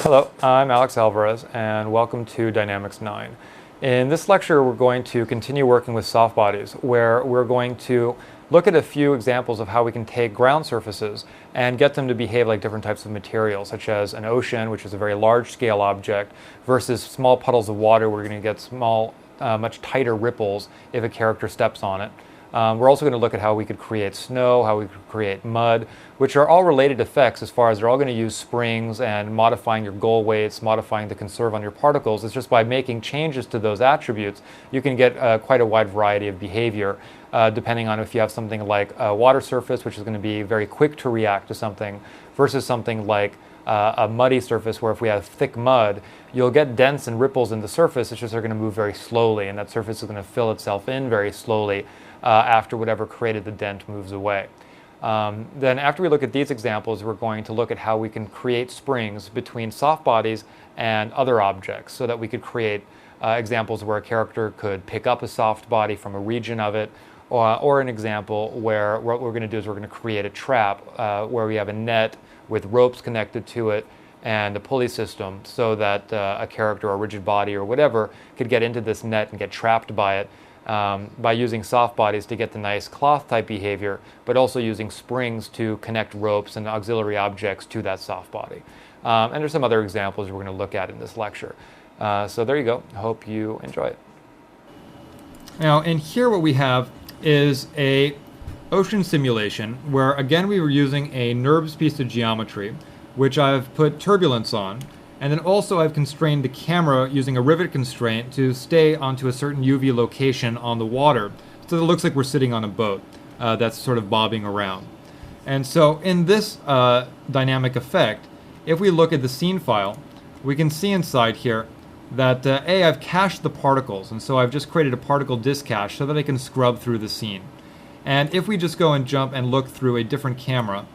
Hello, I'm Alex Alvarez, and welcome to Dynamics 9. In this lecture, we're going to continue working with soft bodies, where we're going to look at a few examples of how we can take ground surfaces and get them to behave like different types of materials, such as an ocean, which is a very large-scale object, versus small puddles of water where we're going to get small, much tighter ripples if a character steps on it. We're also going to look at how we could create snow, how we could create mud, which are all related effects as far as they're all going to use springs and modifying your goal weights, modifying the conserve on your particles. It's just by making changes to those attributes, you can get quite a wide variety of behavior, depending on if you have something like a water surface, which is going to be very quick to react to something, versus something like a muddy surface where if we have thick mud, you'll get dents and ripples in the surface. It's just they're going to move very slowly, and that surface is going to fill itself in very slowly after whatever created the dent moves away. Then after we look at these examples, we're going to look at how we can create springs between soft bodies and other objects so that we could create examples where a character could pick up a soft body from a region of it, or an example where what we're going to do is we're going to create a trap where we have a net with ropes connected to it and a pulley system so that a character or a rigid body or whatever could get into this net and get trapped by it. By using soft bodies to get the nice cloth type behavior, but also using springs to connect ropes and auxiliary objects to that soft body. And there's some other examples we're going to look at in this lecture. So there you go. I hope you enjoy it. Now, in here what we have is a ocean simulation where, again, we were using a NURBS piece of geometry, which I've put turbulence on. And then also I've constrained the camera using a rivet constraint to stay onto a certain UV location on the water so that it looks like we're sitting on a boat that's sort of bobbing around. And so in this dynamic effect, if we look at the scene file, we can see inside here that I've cached the particles, and so I've just created a particle disk cache so that I can scrub through the scene. And if we just go and jump and look through a different camera,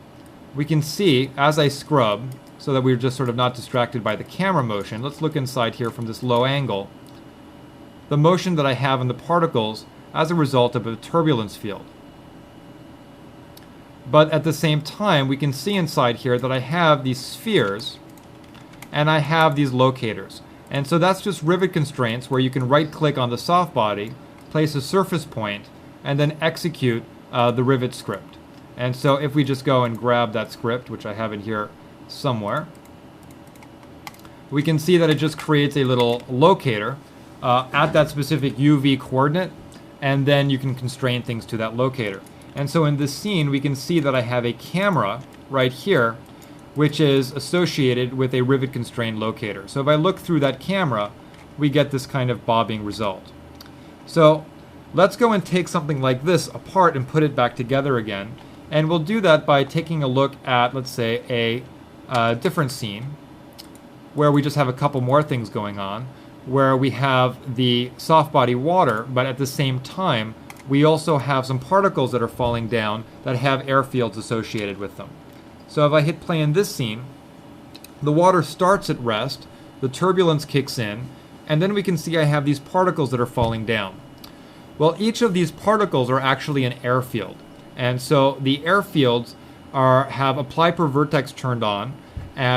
we can see as I scrub, so that we're just sort of not distracted by the camera motion. Let's look inside here from this low angle. The motion that I have in the particles as a result of a turbulence field. But at the same time, we can see inside here that I have these spheres and I have these locators. And so that's just rivet constraints where you can right-click on the soft body, place a surface point, and then execute the rivet script. And so if we just go and grab that script, which I have in here somewhere, we can see that it just creates a little locator at that specific UV coordinate, and then you can constrain things to that locator. And so in this scene, we can see that I have a camera right here, which is associated with a rivet constrained locator. So if I look through that camera, we get this kind of bobbing result. So let's go and take something like this apart and put it back together again. And we'll do that by taking a look at, let's say, a different scene where we just have a couple more things going on, where we have the soft body water, but at the same time we also have some particles that are falling down that have airfields associated with them. So if I hit play in this scene, the water starts at rest, the turbulence kicks in, and then we can see I have these particles that are falling down. Well, each of these particles are actually an airfield, and so the airfields have apply per vertex turned on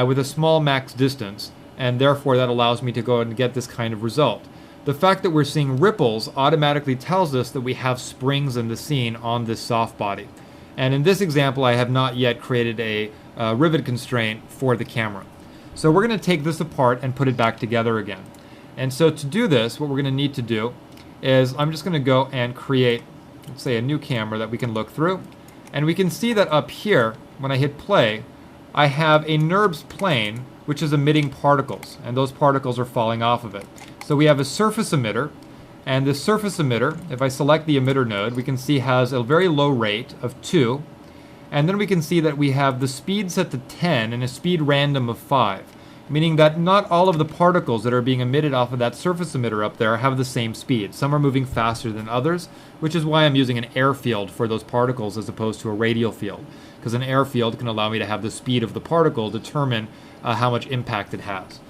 with a small max distance, and therefore that allows me to go and get this kind of result. The fact that we're seeing ripples automatically tells us that we have springs in the scene on this soft body. And in this example, I have not yet created a rivet constraint for the camera. So we're going to take this apart and put it back together again. And so to do this, what we're going to need to do is I'm just going to go and create, let's say, a new camera that we can look through. And we can see that up here, when I hit play, I have a NURBS plane which is emitting particles, and those particles are falling off of it. So we have a surface emitter, and this surface emitter, if I select the emitter node, we can see has a very low rate of 2, and then we can see that we have the speed set to 10 and a speed random of 5, meaning that not all of the particles that are being emitted off of that surface emitter up there have the same speed. Some are moving faster than others, which is why I'm using an air field for those particles as opposed to a radial field, because an air field can allow me to have the speed of the particle determine how much impact it has.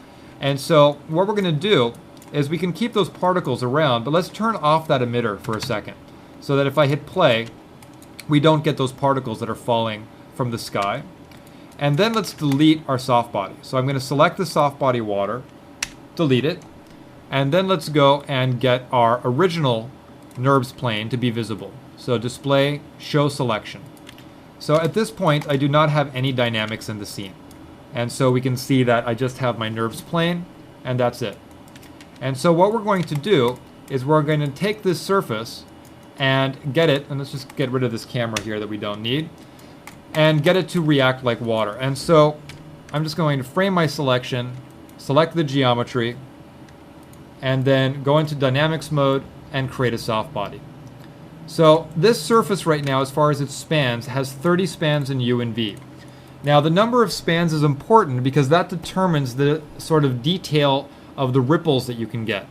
And so what we're going to do is we can keep those particles around, but let's turn off that emitter for a second so that if I hit play, we don't get those particles that are falling from the sky. And then let's delete our soft body. So I'm going to select the soft body water, delete it, and then let's go and get our original NURBS plane to be visible. So display, show selection. So at this point, I do not have any dynamics in the scene. And so we can see that I just have my NURBS plane, and that's it. And so what we're going to do is we're going to take this surface and get it, and let's just get rid of this camera here that we don't need, and get it to react like water. And so I'm just going to frame my selection, select the geometry, and then go into dynamics mode and create a soft body. So this surface right now, as far as its spans, has 30 spans in U and V. Now the number of spans is important because that determines the sort of detail of the ripples that you can get.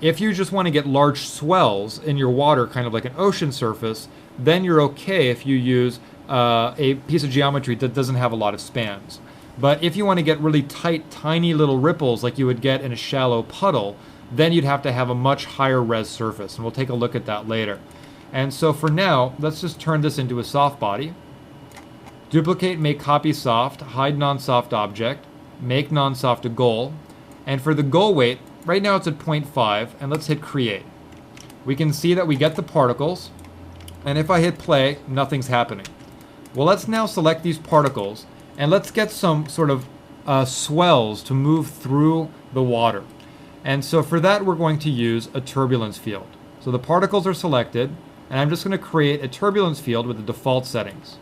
If you just want to get large swells in your water, kind of like an ocean surface, then you're okay if you use a piece of geometry that doesn't have a lot of spans. But if you want to get really tight, tiny little ripples like you would get in a shallow puddle, then you'd have to have a much higher res surface, and we'll take a look at that later. And so for now, let's just turn this into a soft body. Duplicate, make copy soft, hide non-soft object, make non-soft a goal, and for the goal weight, right now it's at 0.5, and let's hit create. We can see that we get the particles, and if I hit play, nothing's happening. Well, let's now select these particles, and let's get some sort of swells to move through the water. And so for that, we're going to use a turbulence field. So the particles are selected, and I'm just going to create a turbulence field with the default settings.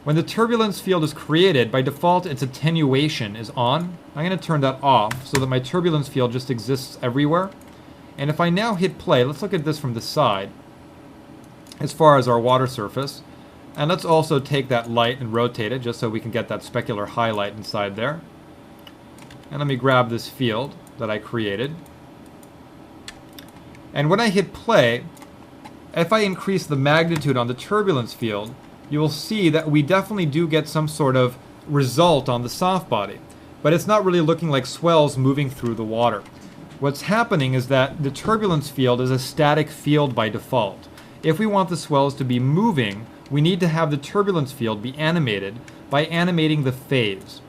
When the turbulence field is created, by default its attenuation is on. I'm going to turn that off so that my turbulence field just exists everywhere. And if I now hit play, let's look at this from the side as far as our water surface. And let's also take that light and rotate it just so we can get that specular highlight inside there. And let me grab this field that I created. And when I hit play, if I increase the magnitude on the turbulence field, you will see that we definitely do get some sort of result on the soft body. But it's not really looking like swells moving through the water. What's happening is that the turbulence field is a static field by default. If we want the swells to be moving, we need to have the turbulence field be animated by animating the phase.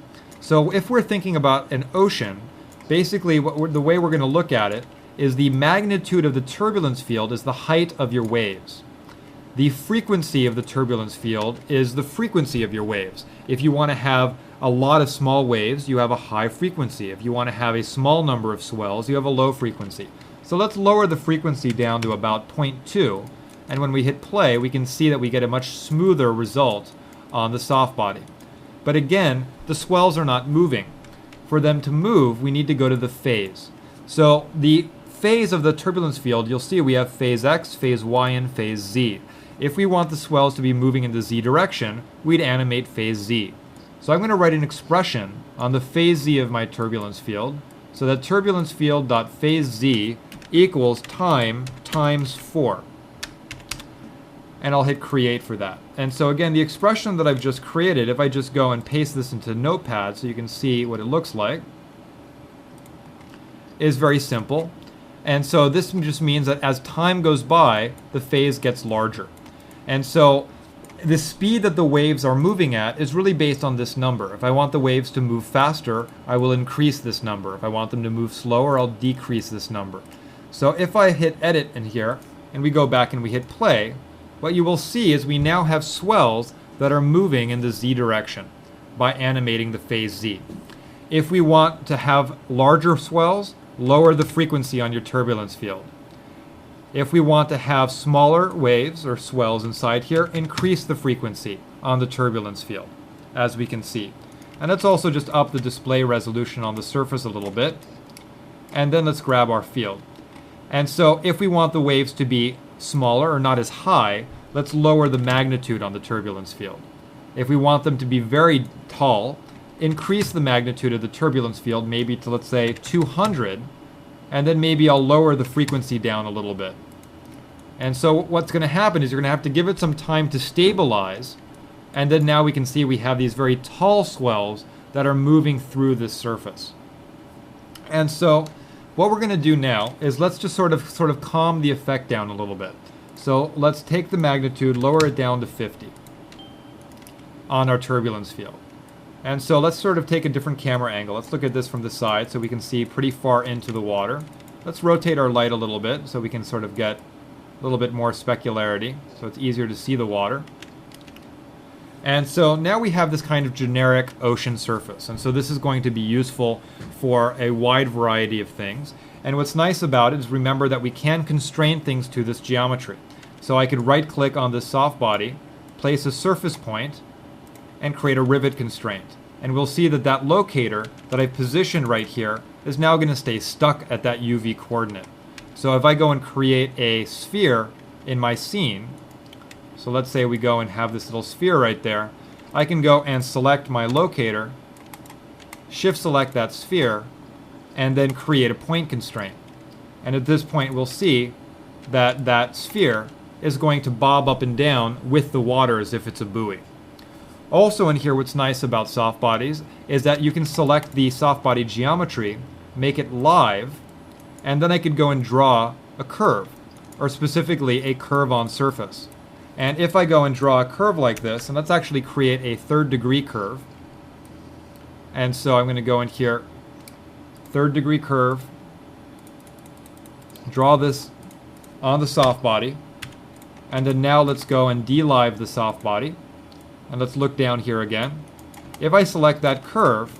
So if we're thinking about an ocean, basically the way we're going to look at it is the magnitude of the turbulence field is the height of your waves. The frequency of the turbulence field is the frequency of your waves. If you want to have a lot of small waves, you have a high frequency. If you want to have a small number of swells, you have a low frequency. So let's lower the frequency down to about 0.2, and when we hit play, we can see that we get a much smoother result on the soft body. But again, the swells are not moving. For them to move, we need to go to the phase. So the phase of the turbulence field, you'll see we have phase X, phase Y, and phase Z. If we want the swells to be moving in the Z direction, we'd animate phase Z. So I'm going to write an expression on the phase Z of my turbulence field, so that turbulence field.phase Z equals time times 4. And I'll hit create for that. And so again, the expression that I've just created, if I just go and paste this into Notepad so you can see what it looks like, is very simple. And so this just means that as time goes by, the phase gets larger. And so the speed that the waves are moving at is really based on this number. If I want the waves to move faster, I will increase this number. If I want them to move slower, I'll decrease this number. So if I hit edit in here, and we go back and we hit play, what you will see is we now have swells that are moving in the Z direction by animating the phase Z. If we want to have larger swells, lower the frequency on your turbulence field. If we want to have smaller waves or swells inside here, increase the frequency on the turbulence field, as we can see. And let's also just up the display resolution on the surface a little bit. And then let's grab our field. And so if we want the waves to be smaller or not as high, let's lower the magnitude on the turbulence field. If we want them to be very tall, increase the magnitude of the turbulence field maybe to, let's say, 200, and then maybe I'll lower the frequency down a little bit. And so what's going to happen is you're going to have to give it some time to stabilize, and then now we can see we have these very tall swells that are moving through this surface. And so what we're going to do now is let's just sort of calm the effect down a little bit. So let's take the magnitude, lower it down to 50 on our turbulence field. And so let's sort of take a different camera angle. Let's look at this from the side so we can see pretty far into the water. Let's rotate our light a little bit so we can sort of get a little bit more specularity, so it's easier to see the water. And so now we have this kind of generic ocean surface. And so this is going to be useful for a wide variety of things. And what's nice about it is remember that we can constrain things to this geometry. So I could right click on this soft body, place a surface point, and create a rivet constraint. And we'll see that that locator that I've positioned right here is now going to stay stuck at that UV coordinate. So if I go and create a sphere in my scene, so let's say we go and have this little sphere right there, I can go and select my locator, shift select that sphere, and then create a point constraint. And at this point we'll see that that sphere is going to bob up and down with the water as if it's a buoy. Also in here, what's nice about soft bodies is that you can select the soft body geometry, make it live, and then I could go and draw a curve, or specifically a curve on surface. And if I go and draw a curve like this, and let's actually create a third degree curve. And so I'm going to go in here, third degree curve, draw this on the soft body, and then now let's go and de-live the soft body. And let's look down here again. If I select that curve,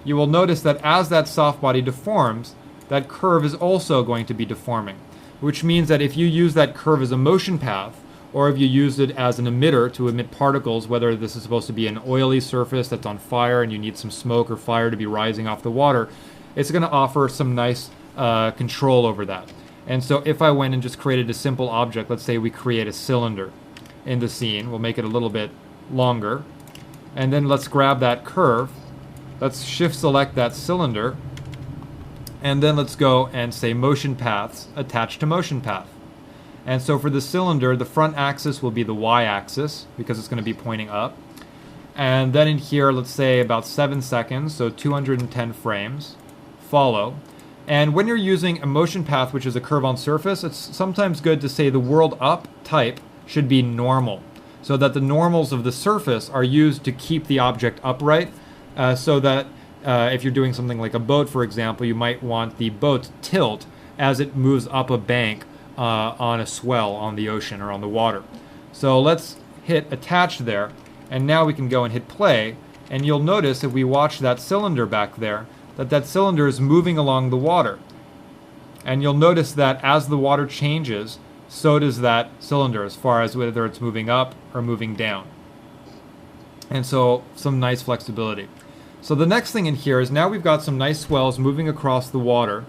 you will notice that as that soft body deforms, that curve is also going to be deforming, which means that if you use that curve as a motion path, or if you use it as an emitter to emit particles, whether this is supposed to be an oily surface that's on fire and you need some smoke or fire to be rising off the water, it's going to offer some nice control over that. And so if I went and just created a simple object, let's say we create a cylinder in the scene, we'll make it a little bit longer, and then let's grab that curve, let's shift select that cylinder, and then let's go and say motion paths attached to motion path. And so for the cylinder, the front axis will be the y-axis because it's going to be pointing up. And then in here, let's say about 7 seconds, so 210 frames, follow. And when you're using a motion path, which is a curve on surface, it's sometimes good to say the world up type should be normal, so that the normals of the surface are used to keep the object upright, so that if you're doing something like a boat, for example, you might want the boat to tilt as it moves up a bank on a swell on the ocean or on the water. So let's hit attach there, and now we can go and hit play, and you'll notice if we watch that cylinder back there, that that cylinder is moving along the water. And you'll notice that as the water changes, so does that cylinder as far as whether it's moving up or moving down. And so some nice flexibility. So the next thing in here is now we've got some nice swells moving across the water.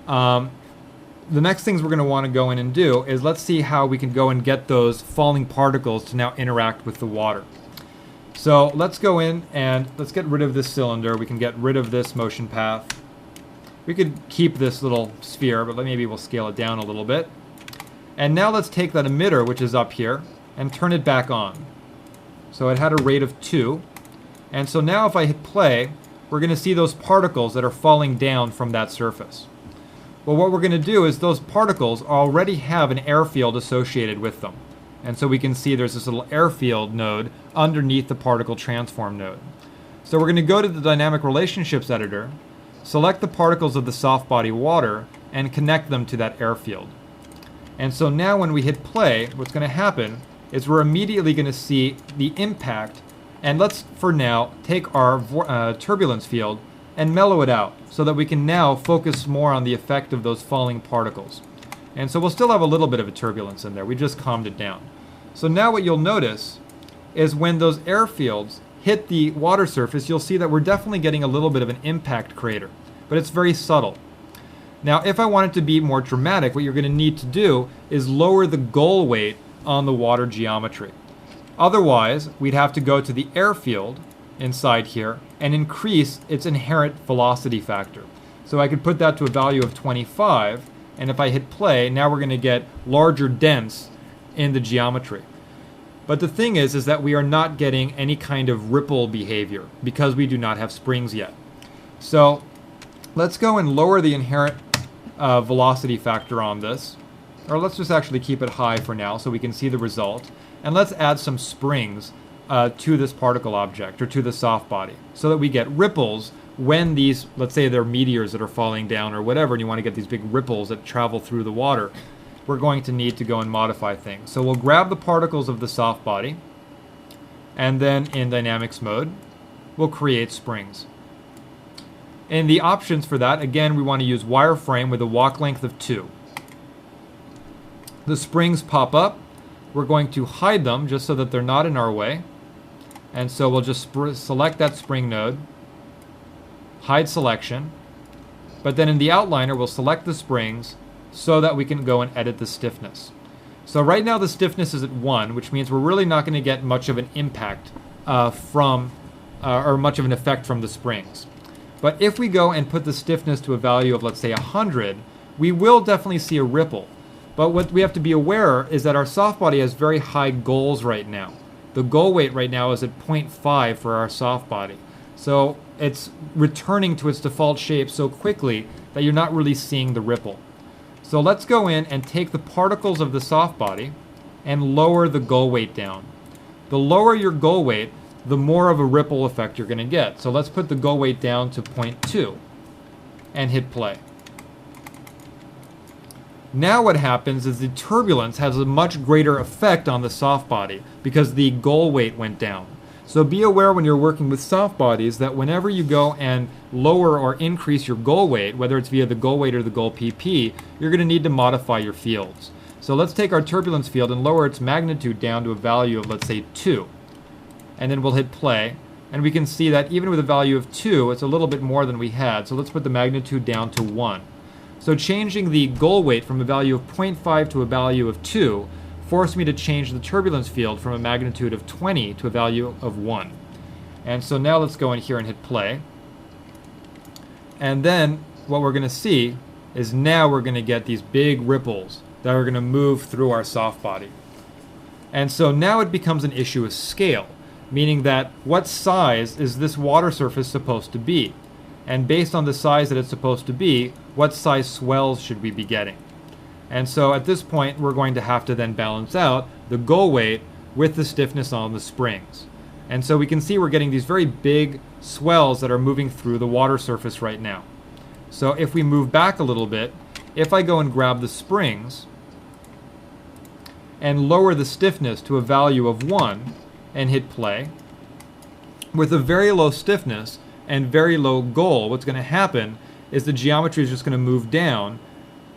The next things we're going to want to go in and do is let's see how we can go and get those falling particles to now interact with the water. So let's go in and let's get rid of this cylinder. We can get rid of this motion path. We could keep this little sphere, but maybe we'll scale it down a little bit. And now let's take that emitter, which is up here, and turn it back on. So it had a rate of 2. And so now if I hit play, we're going to see those particles that are falling down from that surface. Well, what we're going to do is those particles already have an airfield associated with them. And so we can see there's this little airfield node underneath the particle transform node. So we're going to go to the dynamic relationships editor, select the particles of the soft body water, and connect them to that airfield. And so now when we hit play, what's going to happen is we're immediately going to see the impact. And let's, for now, take our turbulence field and mellow it out so that we can now focus more on the effect of those falling particles. And so we'll still have a little bit of a turbulence in there. We just calmed it down. So now what you'll notice is when those airfields hit the water surface, you'll see that we're definitely getting a little bit of an impact crater, but it's very subtle. Now, if I want it to be more dramatic, what you're going to need to do is lower the goal weight on the water geometry. Otherwise, we'd have to go to the airfield inside here and increase its inherent velocity factor. So I could put that to a value of 25, and if I hit play, now we're going to get larger dents in the geometry. But the thing is that we are not getting any kind of ripple behavior because we do not have springs yet. So let's go and lower the inherent velocity factor on this. Or let's just actually keep it high for now so we can see the result. And let's add some springs to this particle object or to the soft body, so that we get ripples when these, let's say they're meteors that are falling down or whatever, and you want to get these big ripples that travel through the water. We're going to need to go and modify things. So we'll grab the particles of the soft body, and then in dynamics mode, we'll create springs. In the options for that, again, we want to use wireframe with a walk length of 2. The springs pop up. We're going to hide them just so that they're not in our way. And so we'll just select that spring node, hide selection, but then in the outliner, we'll select the springs so that we can go and edit the stiffness. So right now the stiffness is at 1, which means we're really not going to get much of an impact or much of an effect from the springs. But if we go and put the stiffness to a value of, let's say, 100, we will definitely see a ripple. But what we have to be aware is that our soft body has very high goals right now. The goal weight right now is at 0.5 for our soft body. So it's returning to its default shape so quickly that you're not really seeing the ripple. So let's go in and take the particles of the soft body and lower the goal weight down. The lower your goal weight, the more of a ripple effect you're going to get. So let's put the goal weight down to 0.2 and hit play. Now what happens is the turbulence has a much greater effect on the soft body because the goal weight went down. So be aware when you're working with soft bodies that whenever you go and lower or increase your goal weight, whether it's via the goal weight or the goal PP, you're going to need to modify your fields. So let's take our turbulence field and lower its magnitude down to a value of, let's say, 2. And then we'll hit play. And we can see that even with a value of 2, it's a little bit more than we had. So let's put the magnitude down to 1. So changing the goal weight from a value of 0.5 to a value of 2 forced me to change the turbulence field from a magnitude of 20 to a value of 1. And so now let's go in here and hit play. And then what we're going to see is now we're going to get these big ripples that are going to move through our soft body. And so now it becomes an issue of scale, meaning that what size is this water surface supposed to be? And based on the size that it's supposed to be, what size swells should we be getting? And so at this point, we're going to have to then balance out the goal weight with the stiffness on the springs. And so we can see we're getting these very big swells that are moving through the water surface right now. So if we move back a little bit, if I go and grab the springs and lower the stiffness to a value of 1 and hit play, with a very low stiffness and very low goal, what's going to happen is the geometry is just going to move down,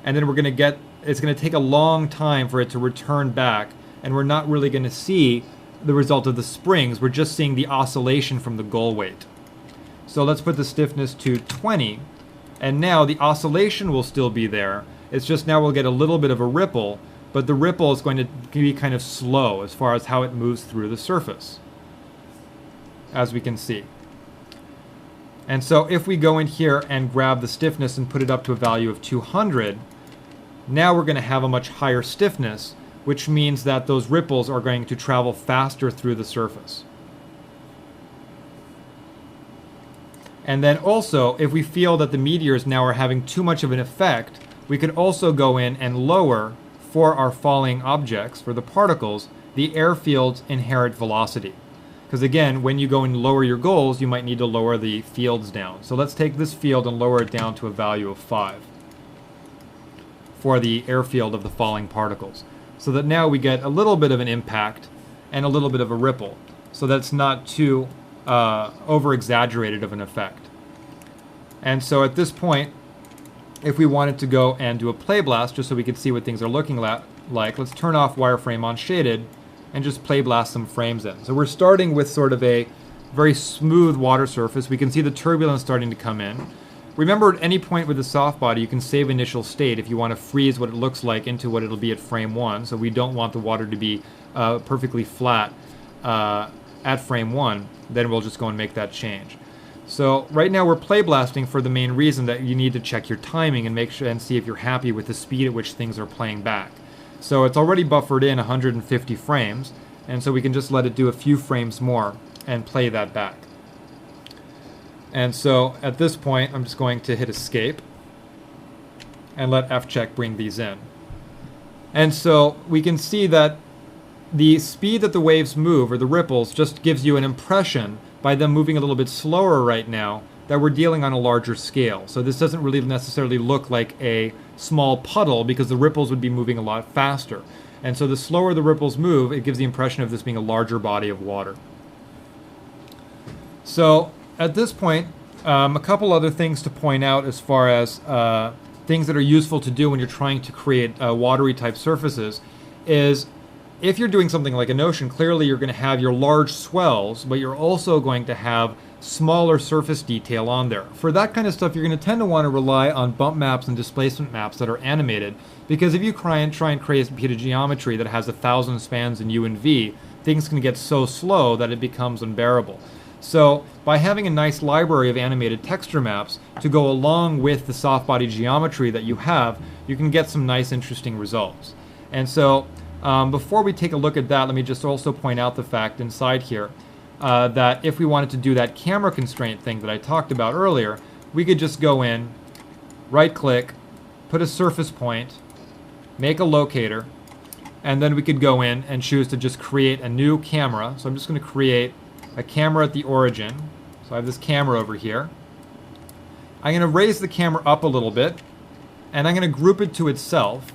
and then it's going to take a long time for it to return back, and we're not really going to see the result of the springs. We're just seeing the oscillation from the goal weight. So let's put the stiffness to 20, and now the oscillation will still be there. It's just now we'll get a little bit of a ripple, but the ripple is going to be kind of slow as far as how it moves through the surface, as we can see. And so if we go in here and grab the stiffness and put it up to a value of 200, now we're going to have a much higher stiffness, which means that those ripples are going to travel faster through the surface. And then also, if we feel that the meteors now are having too much of an effect, we could also go in and lower, for our falling objects, for the particles, the airfield's inherent velocity. Because again, when you go and lower your goals, you might need to lower the fields down. So let's take this field and lower it down to a value of 5 for the airfield of the falling particles. So that now we get a little bit of an impact and a little bit of a ripple. So that's not too over-exaggerated of an effect. And so at this point, if we wanted to go and do a play blast, just so we could see what things are looking like, let's turn off wireframe on shaded and just play blast some frames in. So we're starting with sort of a very smooth water surface. We can see the turbulence starting to come in. Remember, at any point with the soft body, you can save initial state if you want to freeze what it looks like into what it'll be at frame 1. So we don't want the water to be perfectly flat at frame 1. Then we'll just go and make that change. So right now we're play blasting for the main reason that you need to check your timing and make sure and see if you're happy with the speed at which things are playing back. So it's already buffered in 150 frames, and so we can just let it do a few frames more and play that back. And so at this point, I'm just going to hit escape and let F-check bring these in. And so we can see that the speed that the waves move, or the ripples, just gives you an impression by them moving a little bit slower right now that we're dealing on a larger scale. So this doesn't really necessarily look like a small puddle because the ripples would be moving a lot faster. And so the slower the ripples move, it gives the impression of this being a larger body of water. So at this point, a couple other things to point out as far as things that are useful to do when you're trying to create watery type surfaces is, if you're doing something like an ocean, clearly you're going to have your large swells, but you're also going to have smaller surface detail on there. For that kind of stuff, you're going to tend to want to rely on bump maps and displacement maps that are animated, because if you try and create a piece of geometry that has 1,000 spans in U and V, things can get so slow that it becomes unbearable. So by having a nice library of animated texture maps to go along with the soft body geometry that you have, you can get some nice, interesting results. And so before we take a look at that, let me just also point out the fact inside here that if we wanted to do that camera constraint thing that I talked about earlier, we could just go in, right-click, put a surface point, make a locator, and then we could go in and choose to just create a new camera. So I'm just going to create a camera at the origin. So I have this camera over here. I'm going to raise the camera up a little bit, and I'm going to group it to itself.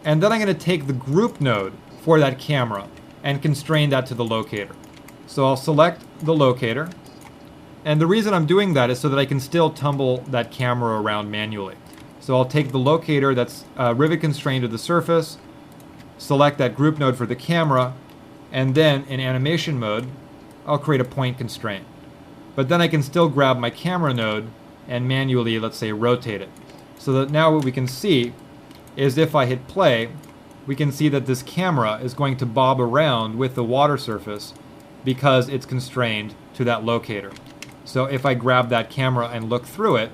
And then I'm going to take the group node for that camera and constrain that to the locator. So I'll select the locator. And the reason I'm doing that is so that I can still tumble that camera around manually. So I'll take the locator that's rivet constrained to the surface, select that group node for the camera, and then in animation mode, I'll create a point constraint. But then I can still grab my camera node and manually, let's say, rotate it. So that now what we can see is if I hit play, we can see that this camera is going to bob around with the water surface because it's constrained to that locator. So if I grab that camera and look through it,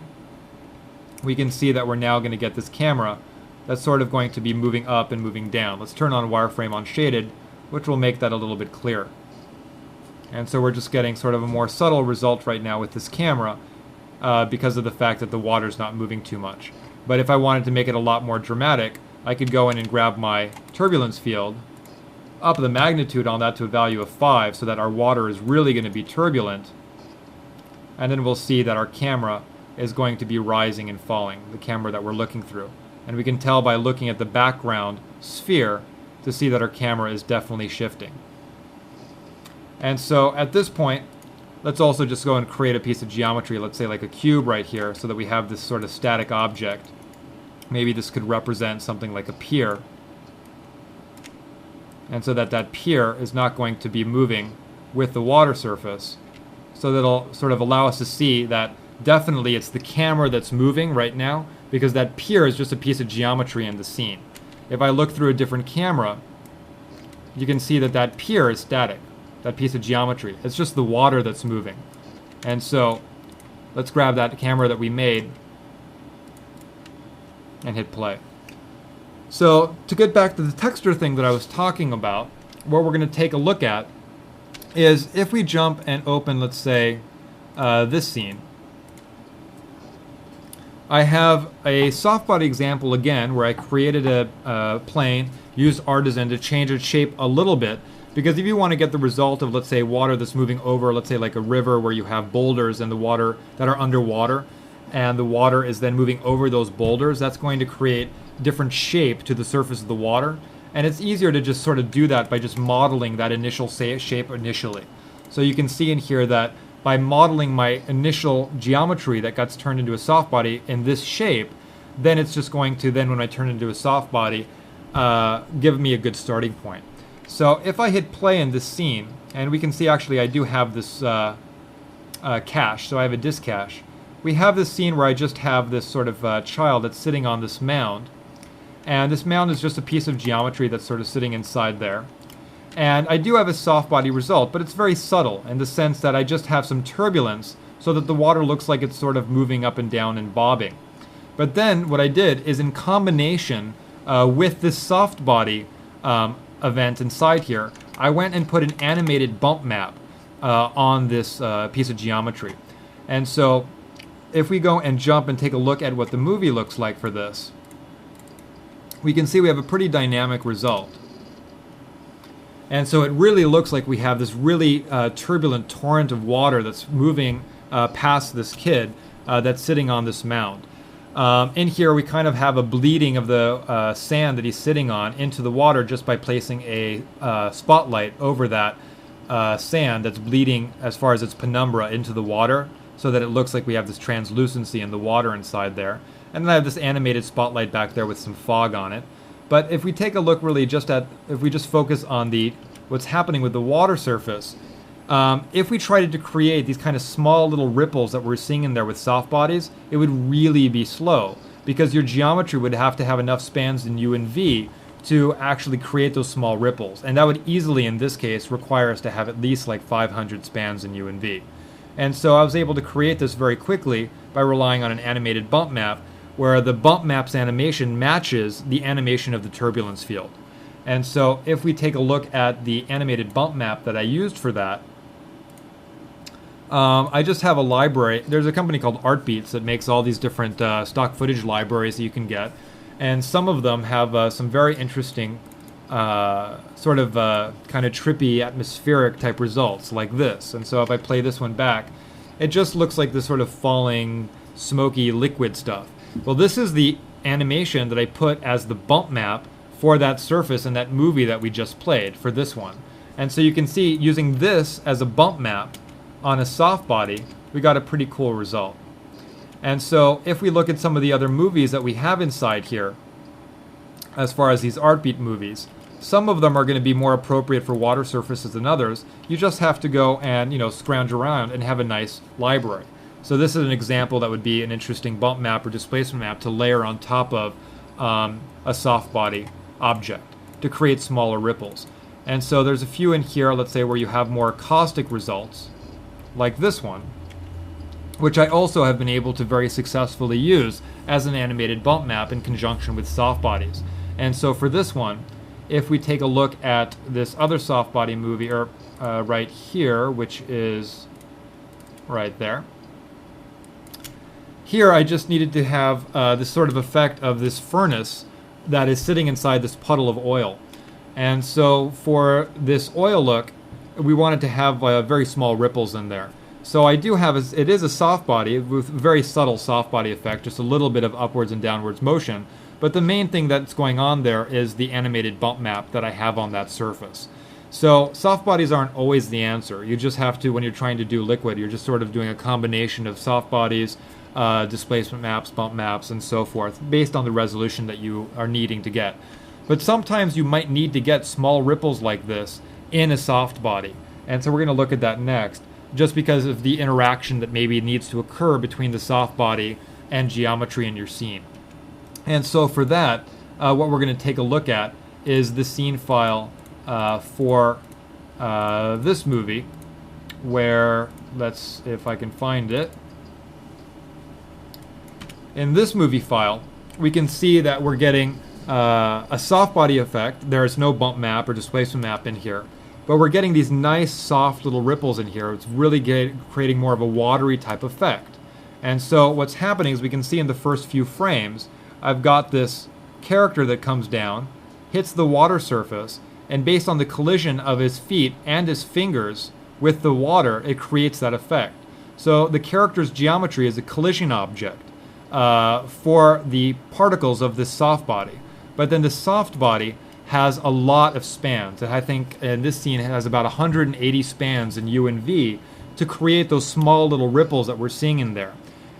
we can see that we're now going to get this camera that's sort of going to be moving up and moving down. Let's turn on wireframe on shaded, which will make that a little bit clearer. And so we're just getting sort of a more subtle result right now with this camera because of the fact that the water's not moving too much. But if I wanted to make it a lot more dramatic, I could go in and grab my turbulence field, up the magnitude on that to a value of 5 so that our water is really going to be turbulent. And then we'll see that our camera is going to be rising and falling, the camera that we're looking through. And we can tell by looking at the background sphere to see that our camera is definitely shifting. And so at this point, let's also just go and create a piece of geometry, let's say like a cube right here, so that we have this sort of static object. Maybe this could represent something like a pier. And so that that pier is not going to be moving with the water surface. So that'll sort of allow us to see that definitely it's the camera that's moving right now, because that pier is just a piece of geometry in the scene. If I look through a different camera, you can see that that pier is static, that piece of geometry. It's just the water that's moving. And so let's grab that camera that we made and hit play. So to get back to the texture thing that I was talking about, what we're going to take a look at is if we jump and open, let's say, this scene. I have a softbody example again where I created a plane, used Artisan to change its shape a little bit, because if you want to get the result of, let's say, water that's moving over, let's say like a river where you have boulders and the water that are underwater, and the water is then moving over those boulders, that's going to create different shape to the surface of the water. And it's easier to just sort of do that by just modeling that initial shape initially. So you can see in here that by modeling my initial geometry that gets turned into a soft body in this shape, then it's just going to, then when I turn it into a soft body, give me a good starting point. So if I hit play in this scene, and we can see actually I do have this cache, so I have a disk cache. We have this scene where I just have this sort of child that's sitting on this mound. And this mound is just a piece of geometry that's sort of sitting inside there. And I do have a soft body result, but it's very subtle in the sense that I just have some turbulence so that the water looks like it's sort of moving up and down and bobbing. But then what I did is in combination with this soft body event inside here, I went and put an animated bump map on this piece of geometry. And so if we go and jump and take a look at what the movie looks like for this, we can see we have a pretty dynamic result. And so it really looks like we have this really turbulent torrent of water that's moving past this kid that's sitting on this mound. In here, we kind of have a bleeding of the sand that he's sitting on into the water just by placing a spotlight over that sand that's bleeding as far as its penumbra into the water, so that it looks like we have this translucency in the water inside there. And then I have this animated spotlight back there with some fog on it. But if we take a look really if we just focus on what's happening with the water surface, if we tried to create these kind of small little ripples that we're seeing in there with soft bodies, it would really be slow, because your geometry would have to have enough spans in U and V to actually create those small ripples. And that would easily, in this case, require us to have at least like 500 spans in U and V. And so I was able to create this very quickly by relying on an animated bump map, where the bump map's animation matches the animation of the turbulence field. And so if we take a look at the animated bump map that I used for that, I just have a library. There's a company called Artbeats that makes all these different stock footage libraries that you can get. And some of them have some very interesting sort of kind of trippy atmospheric type results like this. And so if I play this one back, it just looks like this sort of falling smoky liquid stuff. Well, this is the animation that I put as the bump map for that surface in that movie that we just played for this one. And so you can see, using this as a bump map on a soft body, we got a pretty cool result. And so if we look at some of the other movies that we have inside here, as far as these Artbeat movies, some of them are going to be more appropriate for water surfaces than others. You just have to go and, scrounge around and have a nice library. So this is an example that would be an interesting bump map or displacement map to layer on top of a soft body object to create smaller ripples. And so there's a few in here, let's say, where you have more caustic results, like this one, which I also have been able to very successfully use as an animated bump map in conjunction with soft bodies. And so for this one, if we take a look at this other soft body movie, or right here, which is right there, here I just needed to have this sort of effect of this furnace that is sitting inside this puddle of oil. And so for this oil look, we wanted to have very small ripples in there. So I do have, it is a soft body with very subtle soft body effect, just a little bit of upwards and downwards motion. But the main thing that's going on there is the animated bump map that I have on that surface. So soft bodies aren't always the answer. You just have to, when you're trying to do liquid, you're just sort of doing a combination of soft bodies, displacement maps, bump maps, and so forth, based on the resolution that you are needing to get. But sometimes you might need to get small ripples like this in a soft body. And so we're going to look at that next, just because of the interaction that maybe needs to occur between the soft body and geometry in your scene. And so for that, what we're going to take a look at is the scene file for this movie, where, if I can find it. In this movie file, we can see that we're getting a soft body effect. There is no bump map or displacement map in here, but we're getting these nice soft little ripples in here. It's really creating more of a watery type effect. And so what's happening is, we can see in the first few frames, I've got this character that comes down, hits the water surface, and based on the collision of his feet and his fingers with the water, it creates that effect. So the character's geometry is a collision object for the particles of this soft body. But then the soft body has a lot of spans. And I think in this scene it has about 180 spans in U and V to create those small little ripples that we're seeing in there.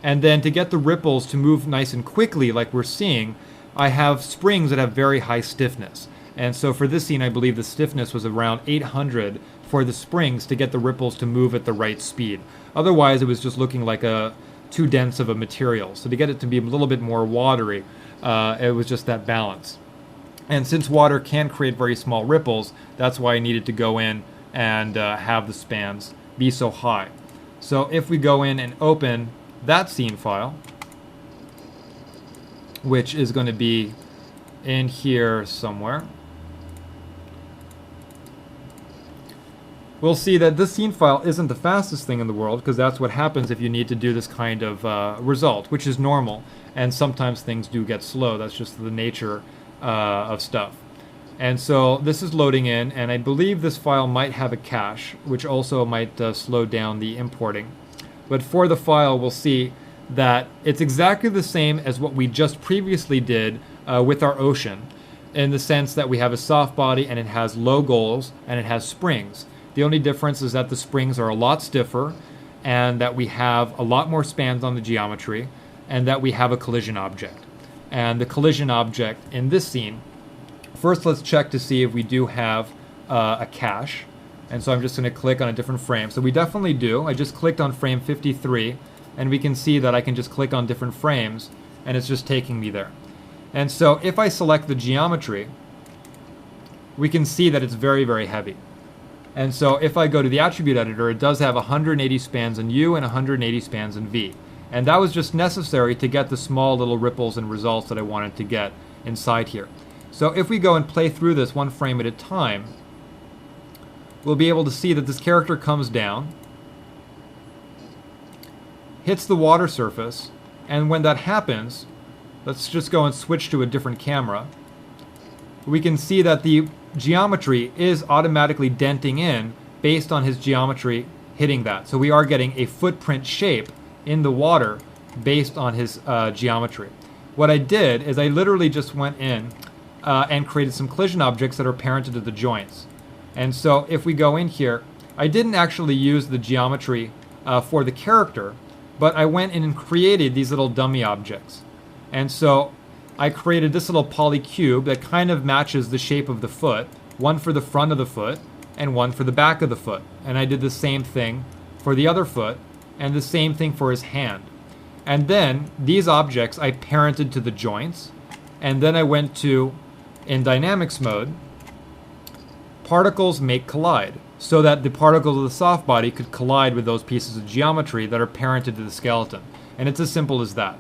And then to get the ripples to move nice and quickly like we're seeing, I have springs that have very high stiffness. And so for this scene, I believe the stiffness was around 800 for the springs to get the ripples to move at the right speed. Otherwise, it was just looking like too dense of a material. So to get it to be a little bit more watery, it was just that balance. And since water can create very small ripples, that's why I needed to go in and have the spans be so high. So if we go in and open that scene file, which is going to be in here somewhere, we'll see that this scene file isn't the fastest thing in the world, because that's what happens if you need to do this kind of result, which is normal. And sometimes things do get slow. That's just the nature of stuff. And so this is loading in, and I believe this file might have a cache, which also might slow down the importing. But for the file, we'll see that it's exactly the same as what we just previously did with our ocean, in the sense that we have a soft body and it has low goals and it has springs. The only difference is that the springs are a lot stiffer and that we have a lot more spans on the geometry and that we have a collision object. And the collision object in this scene, first let's check to see if we do have a cache. And so I'm just going to click on a different frame. So we definitely do. I just clicked on frame 53 and we can see that I can just click on different frames and it's just taking me there. And so if I select the geometry, we can see that it's very, very heavy. And so if I go to the attribute editor, it does have 180 spans in U and 180 spans in V. And that was just necessary to get the small little ripples and results that I wanted to get inside here. So if we go and play through this one frame at a time, we'll be able to see that this character comes down, hits the water surface, and when that happens, let's just go and switch to a different camera. We can see that the geometry is automatically denting in based on his geometry hitting that. So we are getting a footprint shape in the water based on his geometry. What I did is I literally just went in and created some collision objects that are parented to the joints. And so if we go in here, I didn't actually use the geometry for the character, but I went in and created these little dummy objects. And so I created this little polycube that kind of matches the shape of the foot, one for the front of the foot and one for the back of the foot. And I did the same thing for the other foot and the same thing for his hand. And then these objects I parented to the joints, and then I went to, in dynamics mode, particles make collide, so that the particles of the soft body could collide with those pieces of geometry that are parented to the skeleton. And it's as simple as that.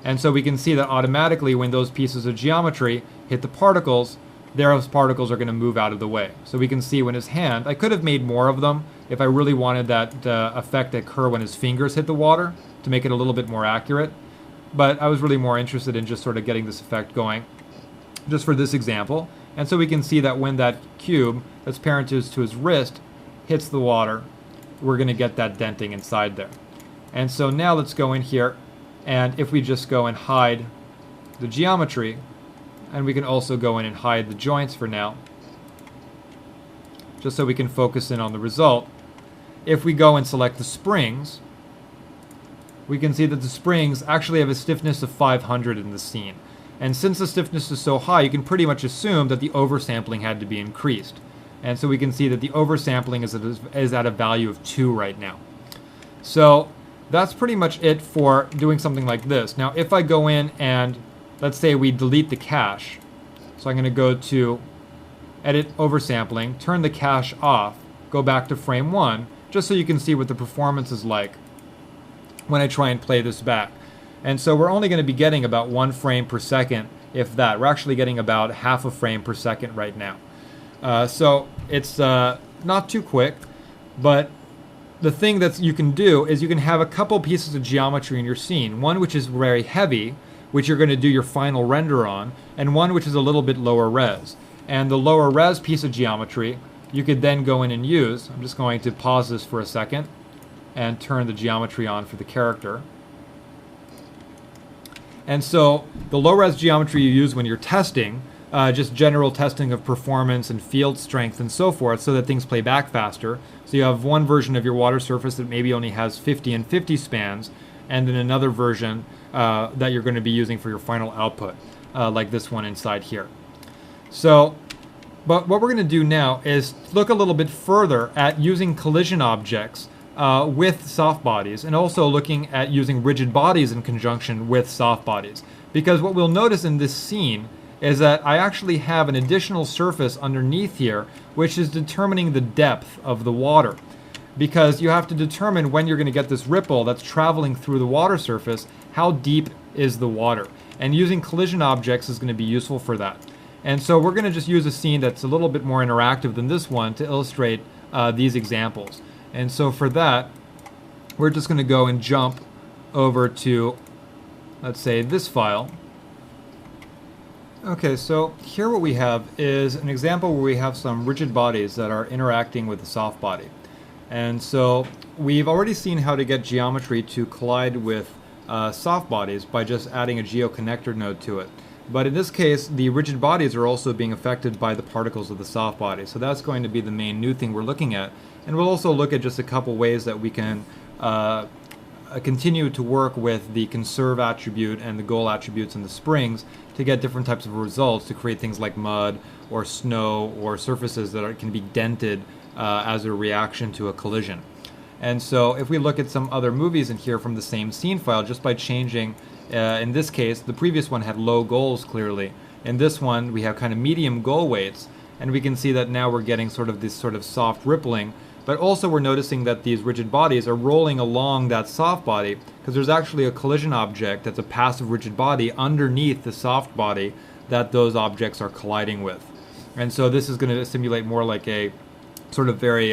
And so we can see that automatically when those pieces of geometry hit the particles, those particles are going to move out of the way. So we can see when his hand, I could have made more of them if I really wanted that effect to occur when his fingers hit the water to make it a little bit more accurate. But I was really more interested in just sort of getting this effect going just for this example. And so we can see that when that cube that's parented to his wrist hits the water, we're going to get that denting inside there. And so now let's go in here, and if we just go and hide the geometry, and we can also go in and hide the joints for now, just so we can focus in on the result. If we go and select the springs, we can see that the springs actually have a stiffness of 500 in the scene. And since the stiffness is so high, you can pretty much assume that the oversampling had to be increased. And so we can see that the oversampling is at a value of 2 right now. So that's pretty much it for doing something like this. Now if I go in and let's say we delete the cache. So I'm going to go to Edit Oversampling, turn the cache off, go back to frame 1, just so you can see what the performance is like when I try and play this back. And so we're only going to be getting about 1 frame per second, if that. We're actually getting about half a frame per second right now. So it's not too quick, but the thing that you can do is you can have a couple pieces of geometry in your scene. One which is very heavy, which you're going to do your final render on, and one which is a little bit lower res. And the lower res piece of geometry you could then go in and use. I'm just going to pause this for a second and turn the geometry on for the character. And so the low-res geometry you use when you're testing, just general testing of performance and field strength and so forth, so that things play back faster. So you have one version of your water surface that maybe only has 50 and 50 spans, and then another version that you're going to be using for your final output, like this one inside here. So, but what we're going to do now is look a little bit further at using collision objects with soft bodies, and also looking at using rigid bodies in conjunction with soft bodies. Because what we'll notice in this scene is that I actually have an additional surface underneath here which is determining the depth of the water. Because you have to determine when you're going to get this ripple that's traveling through the water surface, how deep is the water. And using collision objects is going to be useful for that. And so we're going to just use a scene that's a little bit more interactive than this one to illustrate these examples. And so for that, we're just going to go and jump over to, let's say, this file. Okay, so here what we have is an example where we have some rigid bodies that are interacting with the soft body. And so we've already seen how to get geometry to collide with soft bodies by just adding a geoconnector node to it. But in this case, the rigid bodies are also being affected by the particles of the soft body. So that's going to be the main new thing we're looking at. And we'll also look at just a couple ways that we can continue to work with the conserve attribute and the goal attributes in the springs to get different types of results to create things like mud or snow or surfaces that can be dented as a reaction to a collision. And so if we look at some other movies in here from the same scene file, just by changing, in this case, the previous one had low goals clearly. In this one, we have kind of medium goal weights, and we can see that now we're getting sort of this sort of soft rippling, but also we're noticing that these rigid bodies are rolling along that soft body because there's actually a collision object that's a passive rigid body underneath the soft body that those objects are colliding with. And so this is going to simulate more like a sort of very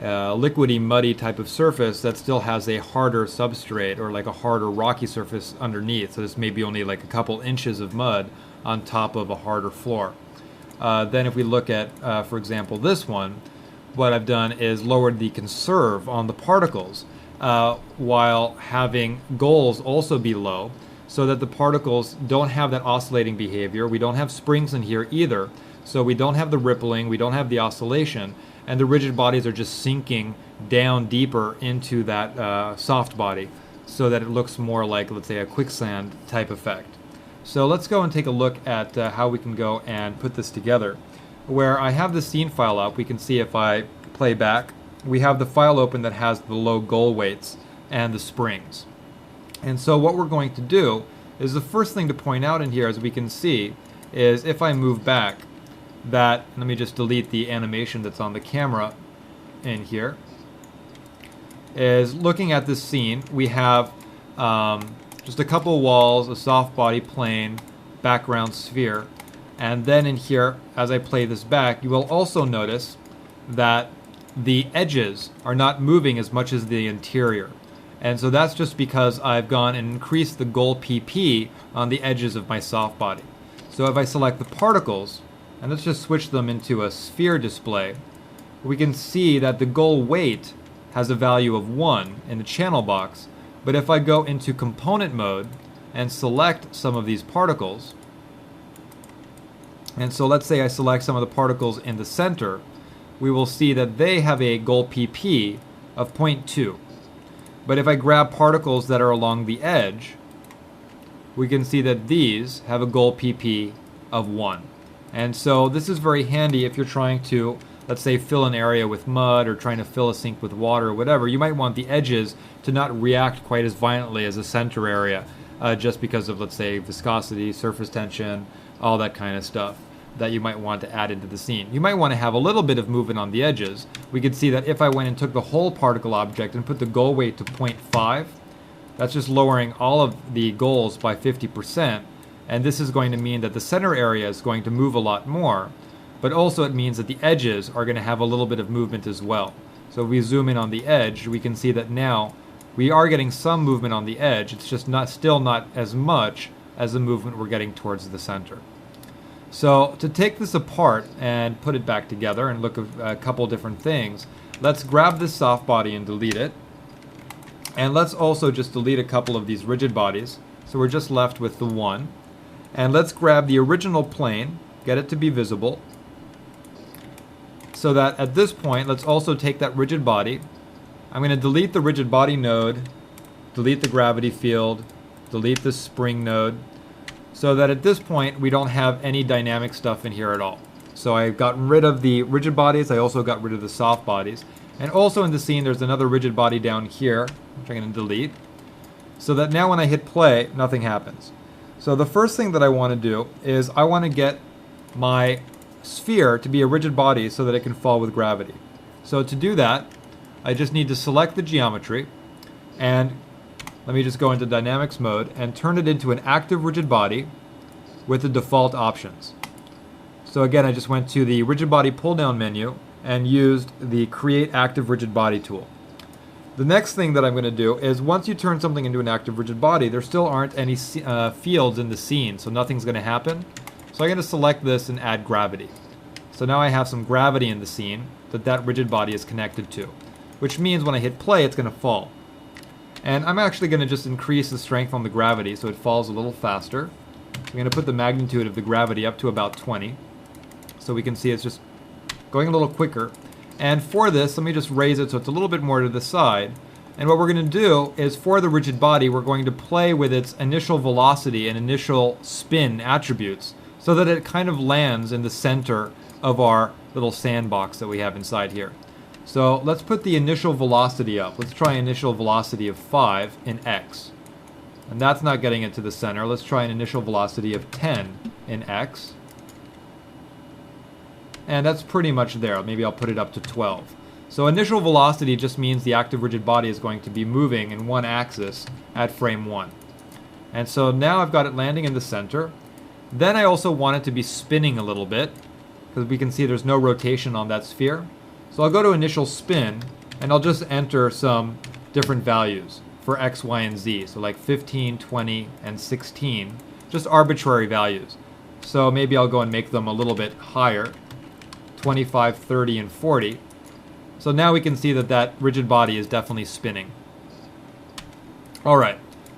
liquidy, muddy type of surface that still has a harder substrate or like a harder rocky surface underneath. So this may be only like a couple inches of mud on top of a harder floor. Then if we look at, for example, this one, what I've done is lowered the conserve on the particles while having goals also be low so that the particles don't have that oscillating behavior. We don't have springs in here either. So we don't have the rippling, we don't have the oscillation, and the rigid bodies are just sinking down deeper into that soft body so that it looks more like, let's say, a quicksand type effect. So let's go and take a look at how we can go and put this together. Where I have the scene file up, we can see if I play back, we have the file open that has the low goal weights and the springs. And so what we're going to do is the first thing to point out in here, as we can see, is if I move back, that, let me just delete the animation that's on the camera in here, is looking at this scene, we have just a couple walls, a soft body plane, background sphere. And then in here, as I play this back, you will also notice that the edges are not moving as much as the interior. And so that's just because I've gone and increased the goal PP on the edges of my soft body. So if I select the particles, and let's just switch them into a sphere display, we can see that the goal weight has a value of 1 in the channel box. But if I go into component mode and select some of these particles, and so let's say I select some of the particles in the center, we will see that they have a goal PP of 0.2. But if I grab particles that are along the edge, we can see that these have a goal PP of 1. And so this is very handy if you're trying to, let's say, fill an area with mud or trying to fill a sink with water or whatever. You might want the edges to not react quite as violently as the center area just because of, let's say, viscosity, surface tension, all that kind of stuff that you might want to add into the scene. You might want to have a little bit of movement on the edges. We could see that if I went and took the whole particle object and put the goal weight to 0.5, that's just lowering all of the goals by 50%. And this is going to mean that the center area is going to move a lot more, but also it means that the edges are going to have a little bit of movement as well. So if we zoom in on the edge, we can see that now we are getting some movement on the edge. It's just still not as much as the movement we're getting towards the center. So to take this apart and put it back together and look at a couple different things, let's grab this soft body and delete it. And let's also just delete a couple of these rigid bodies. So we're just left with the one. And let's grab the original plane, get it to be visible. So that at this point, let's also take that rigid body. I'm going to delete the rigid body node, delete the gravity field, delete the spring node, so that at this point we don't have any dynamic stuff in here at all. So I've gotten rid of the rigid bodies, I also got rid of the soft bodies. And also in the scene there's another rigid body down here, which I'm going to delete. So that now when I hit play, nothing happens. So the first thing that I want to do is I want to get my sphere to be a rigid body so that it can fall with gravity. So to do that, I just need to select the geometry and let me just go into dynamics mode and turn it into an active rigid body with the default options. So again, I just went to the rigid body pull down menu and used the create active rigid body tool. The next thing that I'm going to do is once you turn something into an active rigid body, there still aren't any fields in the scene, so nothing's going to happen. So I'm going to select this and add gravity. So now I have some gravity in the scene that rigid body is connected to, which means when I hit play, it's going to fall. And I'm actually going to just increase the strength on the gravity so it falls a little faster. I'm going to put the magnitude of the gravity up to about 20, so we can see it's just going a little quicker. And for this, let me just raise it so it's a little bit more to the side. And what we're going to do is, for the rigid body, we're going to play with its initial velocity and initial spin attributes so that it kind of lands in the center of our little sandbox that we have inside here. So let's put the initial velocity up. Let's try initial velocity of 5 in x. And that's not getting it to the center. Let's try an initial velocity of 10 in x. And that's pretty much there. Maybe I'll put it up to 12. So initial velocity just means the active rigid body is going to be moving in one axis at frame 1. And so now I've got it landing in the center. Then I also want it to be spinning a little bit, because we can see there's no rotation on that sphere. So I'll go to initial spin, and I'll just enter some different values for x, y, and z. So like 15, 20, and 16, just arbitrary values. So maybe I'll go and make them a little bit higher, 25, 30, and 40. So now we can see that rigid body is definitely spinning. All right,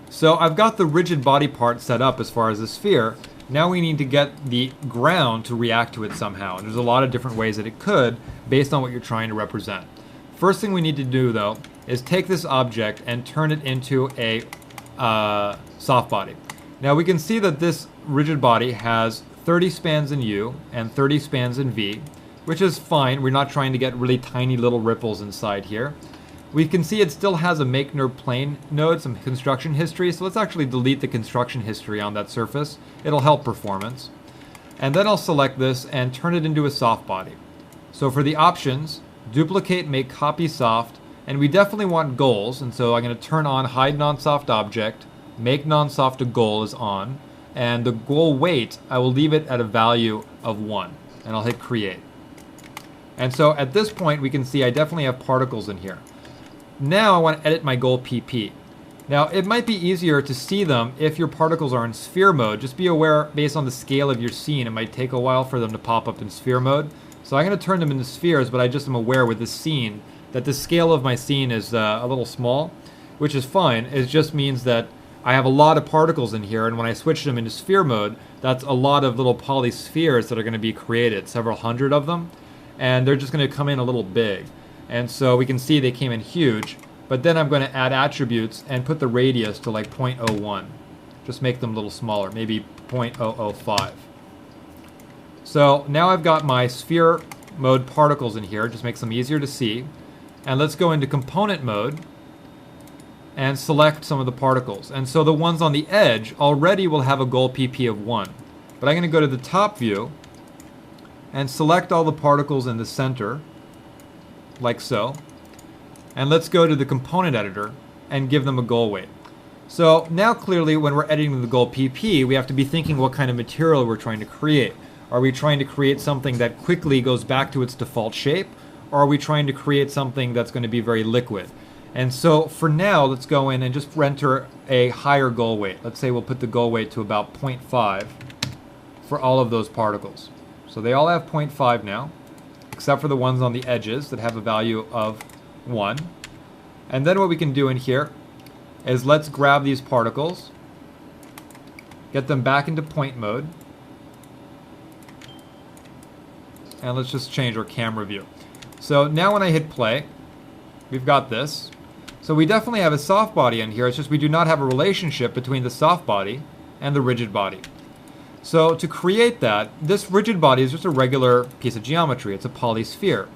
so I've got the rigid body part set up as far as the sphere. Now we need to get the ground to react to it somehow. And there's a lot of different ways that it could, based on what you're trying to represent. First thing we need to do, though, is take this object and turn it into a soft body. Now we can see that this rigid body has 30 spans in U and 30 spans in V, which is fine. We're not trying to get really tiny little ripples inside here. We can see it still has a make node plane node, some construction history, so let's actually delete the construction history on that surface. It'll help performance. And then I'll select this and turn it into a soft body. So for the options, duplicate, make copy soft, and we definitely want goals, and so I'm going to turn on hide non-soft object, make non-soft to goal is on, and the goal weight, I will leave it at a value of 1, and I'll hit create. And so at this point we can see I definitely have particles in here. Now I want to edit my goal PP. Now it might be easier to see them if your particles are in sphere mode. Just be aware, based on the scale of your scene, it might take a while for them to pop up in sphere mode. So I'm going to turn them into spheres, but I just am aware with this scene that the scale of my scene is a little small, which is fine. It just means that I have a lot of particles in here, and when I switch them into sphere mode, that's a lot of little polyspheres that are going to be created, several hundred of them, and they're just going to come in a little big. And so we can see they came in huge, but then I'm going to add attributes and put the radius to like 0.01. Just make them a little smaller, maybe 0.005. So now I've got my sphere mode particles in here, just makes them easier to see. And let's go into component mode and select some of the particles. And so the ones on the edge already will have a goal PP of 1. But I'm going to go to the top view and select all the particles in the center, like so. And let's go to the component editor and give them a goal weight. So now clearly when we're editing the goal PP, we have to be thinking what kind of material we're trying to create. Are we trying to create something that quickly goes back to its default shape? Or are we trying to create something that's going to be very liquid? And so for now, let's go in and just enter a higher goal weight. Let's say we'll put the goal weight to about 0.5 for all of those particles. So they all have 0.5 now, except for the ones on the edges that have a value of 1. And then what we can do in here is let's grab these particles, get them back into point mode, and let's just change our camera view. So now when I hit play, we've got this. So we definitely have a soft body in here, it's just we do not have a relationship between the soft body and the rigid body. So to create that, this rigid body is just a regular piece of geometry. It's a polysphere.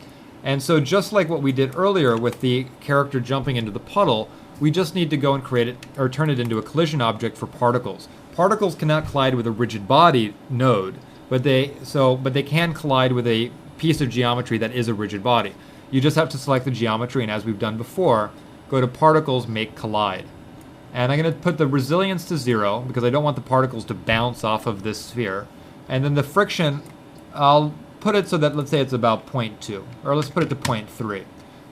And so just like what we did earlier with the character jumping into the puddle, we just need to go and create it or turn it into a collision object for particles. Particles cannot collide with a rigid body node, but they can collide with a piece of geometry that is a rigid body. You just have to select the geometry, and as we've done before, go to Particles, Make Collide. And I'm going to put the resilience to 0 because I don't want the particles to bounce off of this sphere. And then the friction, I'll put it so that, let's say it's about 0.2, or let's put it to 0.3.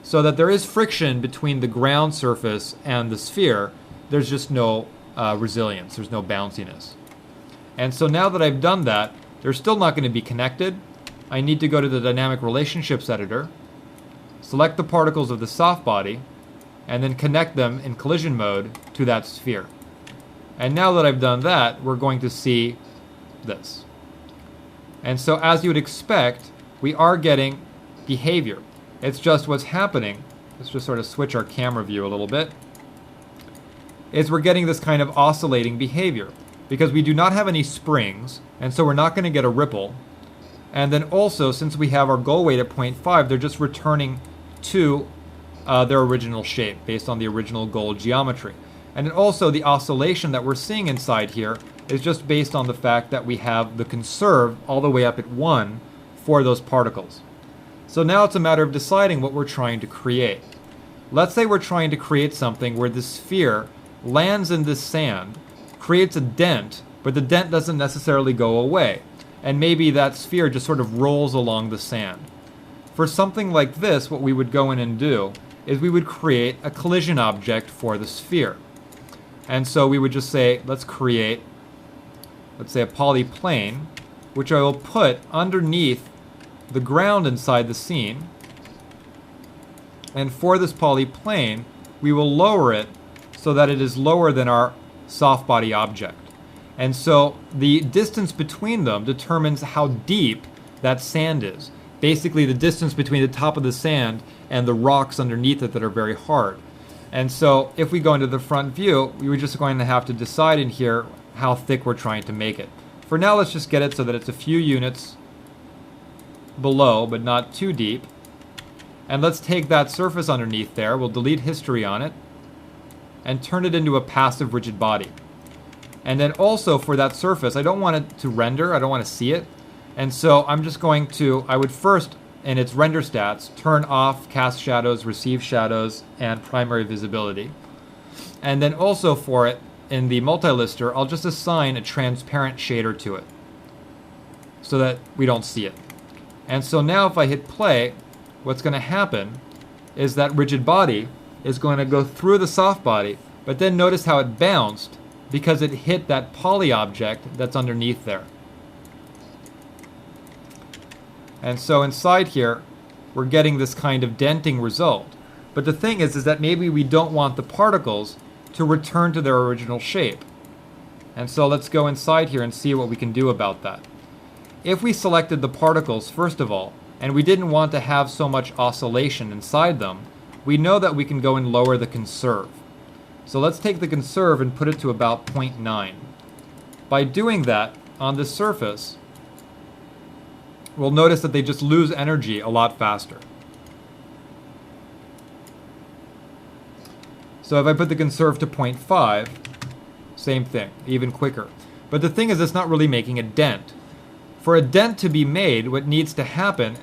So that there is friction between the ground surface and the sphere, there's just no resilience, there's no bounciness. And so now that I've done that, they're still not going to be connected. I need to go to the Dynamic Relationships Editor, select the particles of the soft body, and then connect them in collision mode to that sphere. And now that I've done that, we're going to see this. And so as you would expect, we are getting behavior. It's just what's happening. Let's just sort of switch our camera view a little bit. Is we're getting this kind of oscillating behavior because we do not have any springs, and so we're not going to get a ripple. And then also, since we have our goal weight at 0.5, they're just returning to their original shape based on the original goal geometry. And then also the oscillation that we're seeing inside here is just based on the fact that we have the conserve all the way up at 1 for those particles. So now it's a matter of deciding what we're trying to create. Let's say we're trying to create something where the sphere lands in this sand, creates a dent, but the dent doesn't necessarily go away. And maybe that sphere just sort of rolls along the sand. For something like this, what we would go in and do is we would create a collision object for the sphere. And so we would just say, let's create, let's say a polyplane, which I will put underneath the ground inside the scene. And for this polyplane, we will lower it so that it is lower than our soft body object. And so the distance between them determines how deep that sand is. Basically the distance between the top of the sand and the rocks underneath it that are very hard. And so if we go into the front view, we were just going to have to decide in here how thick we're trying to make it. For now, let's just get it so that it's a few units below, but not too deep. And let's take that surface underneath there, we'll delete history on it, and turn it into a passive rigid body. And then also for that surface, I don't want it to render, I don't want to see it. And so I'm just going to, I would first, in its render stats, turn off cast shadows, receive shadows, and primary visibility. And then also for it, in the multi-lister, I'll just assign a transparent shader to it so that we don't see it. And so now if I hit play, what's going to happen is that rigid body is going to go through the soft body, but then notice how it bounced because it hit that poly object that's underneath there. And so inside here, we're getting this kind of denting result. But the thing is that maybe we don't want the particles to return to their original shape. And so let's go inside here and see what we can do about that. If we selected the particles, first of all, and we didn't want to have so much oscillation inside them, we know that we can go and lower the conserve. So let's take the conserve and put it to about 0.9. By doing that, on this surface, we'll notice that they just lose energy a lot faster. So if I put the conserve to 0.5, same thing, even quicker. But the thing is, it's not really making a dent. For a dent to be made, what needs to happen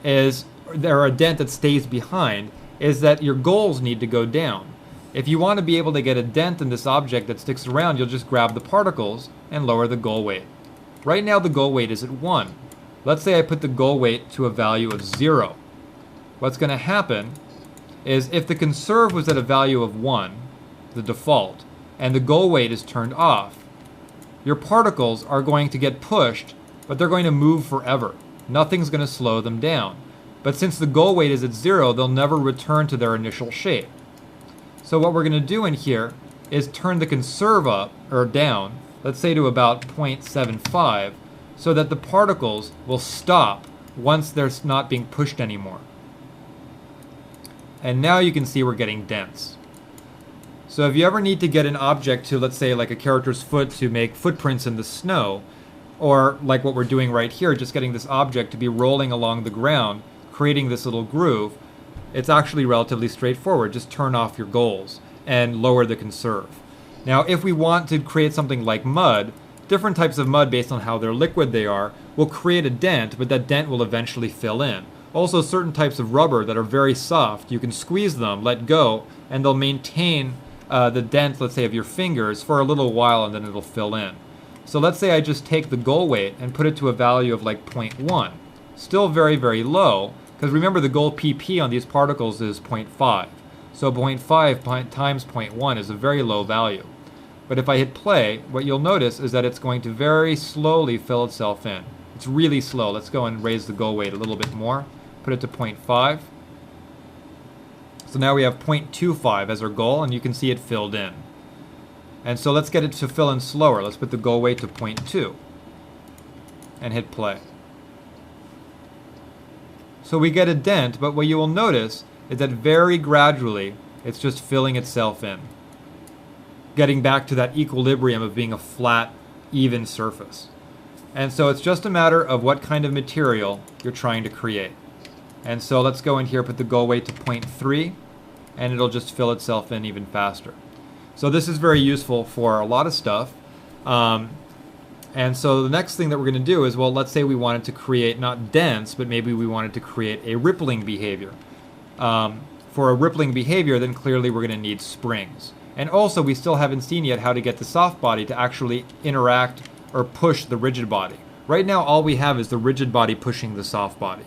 is, or a dent that stays behind, is that your goals need to go down. If you want to be able to get a dent in this object that sticks around, you'll just grab the particles and lower the goal weight. Right now the goal weight is at 1. Let's say I put the goal weight to a value of 0. What's going to happen is if the conserve was at a value of 1, the default, and the goal weight is turned off, your particles are going to get pushed, but they're going to move forever. Nothing's going to slow them down. But since the goal weight is at 0, they'll never return to their initial shape. So what we're going to do in here is turn the conserve up, or down, let's say to about 0.75, so that the particles will stop once they're not being pushed anymore. And now you can see we're getting dents. So if you ever need to get an object to, let's say, like a character's foot to make footprints in the snow, or like what we're doing right here, just getting this object to be rolling along the ground, creating this little groove, it's actually relatively straightforward. Just turn off your goals and lower the conserve. Now, if we want to create something like mud, different types of mud based on how they're liquid they are, will create a dent, but that dent will eventually fill in. Also, certain types of rubber that are very soft, you can squeeze them, let go, and they'll maintain the dent, let's say, of your fingers for a little while, and then it'll fill in. So let's say I just take the goal weight and put it to a value of like 0.1. Still very, very low, because remember the goal PP on these particles is 0.5. So 0.5 times 0.1 is a very low value. But if I hit play, what you'll notice is that it's going to very slowly fill itself in. It's really slow. Let's go and raise the goal weight a little bit more. Put it to 0.5. So now we have 0.25 as our goal, and you can see it filled in. And so let's get it to fill in slower. Let's put the goal weight to 0.2 and hit play. So we get a dent, but what you will notice is that very gradually it's just filling itself in, getting back to that equilibrium of being a flat, even surface. And so it's just a matter of what kind of material you're trying to create. And so let's go in here, put the goal weight to 0.3, and it'll just fill itself in even faster. So this is very useful for a lot of stuff. And so the next thing that we're going to do is, well, let's say we wanted to create not dents, but maybe we wanted to create a rippling behavior. For a rippling behavior, then clearly we're going to need springs. And also, we still haven't seen yet how to get the soft body to actually interact or push the rigid body. Right now, all we have is the rigid body pushing the soft body,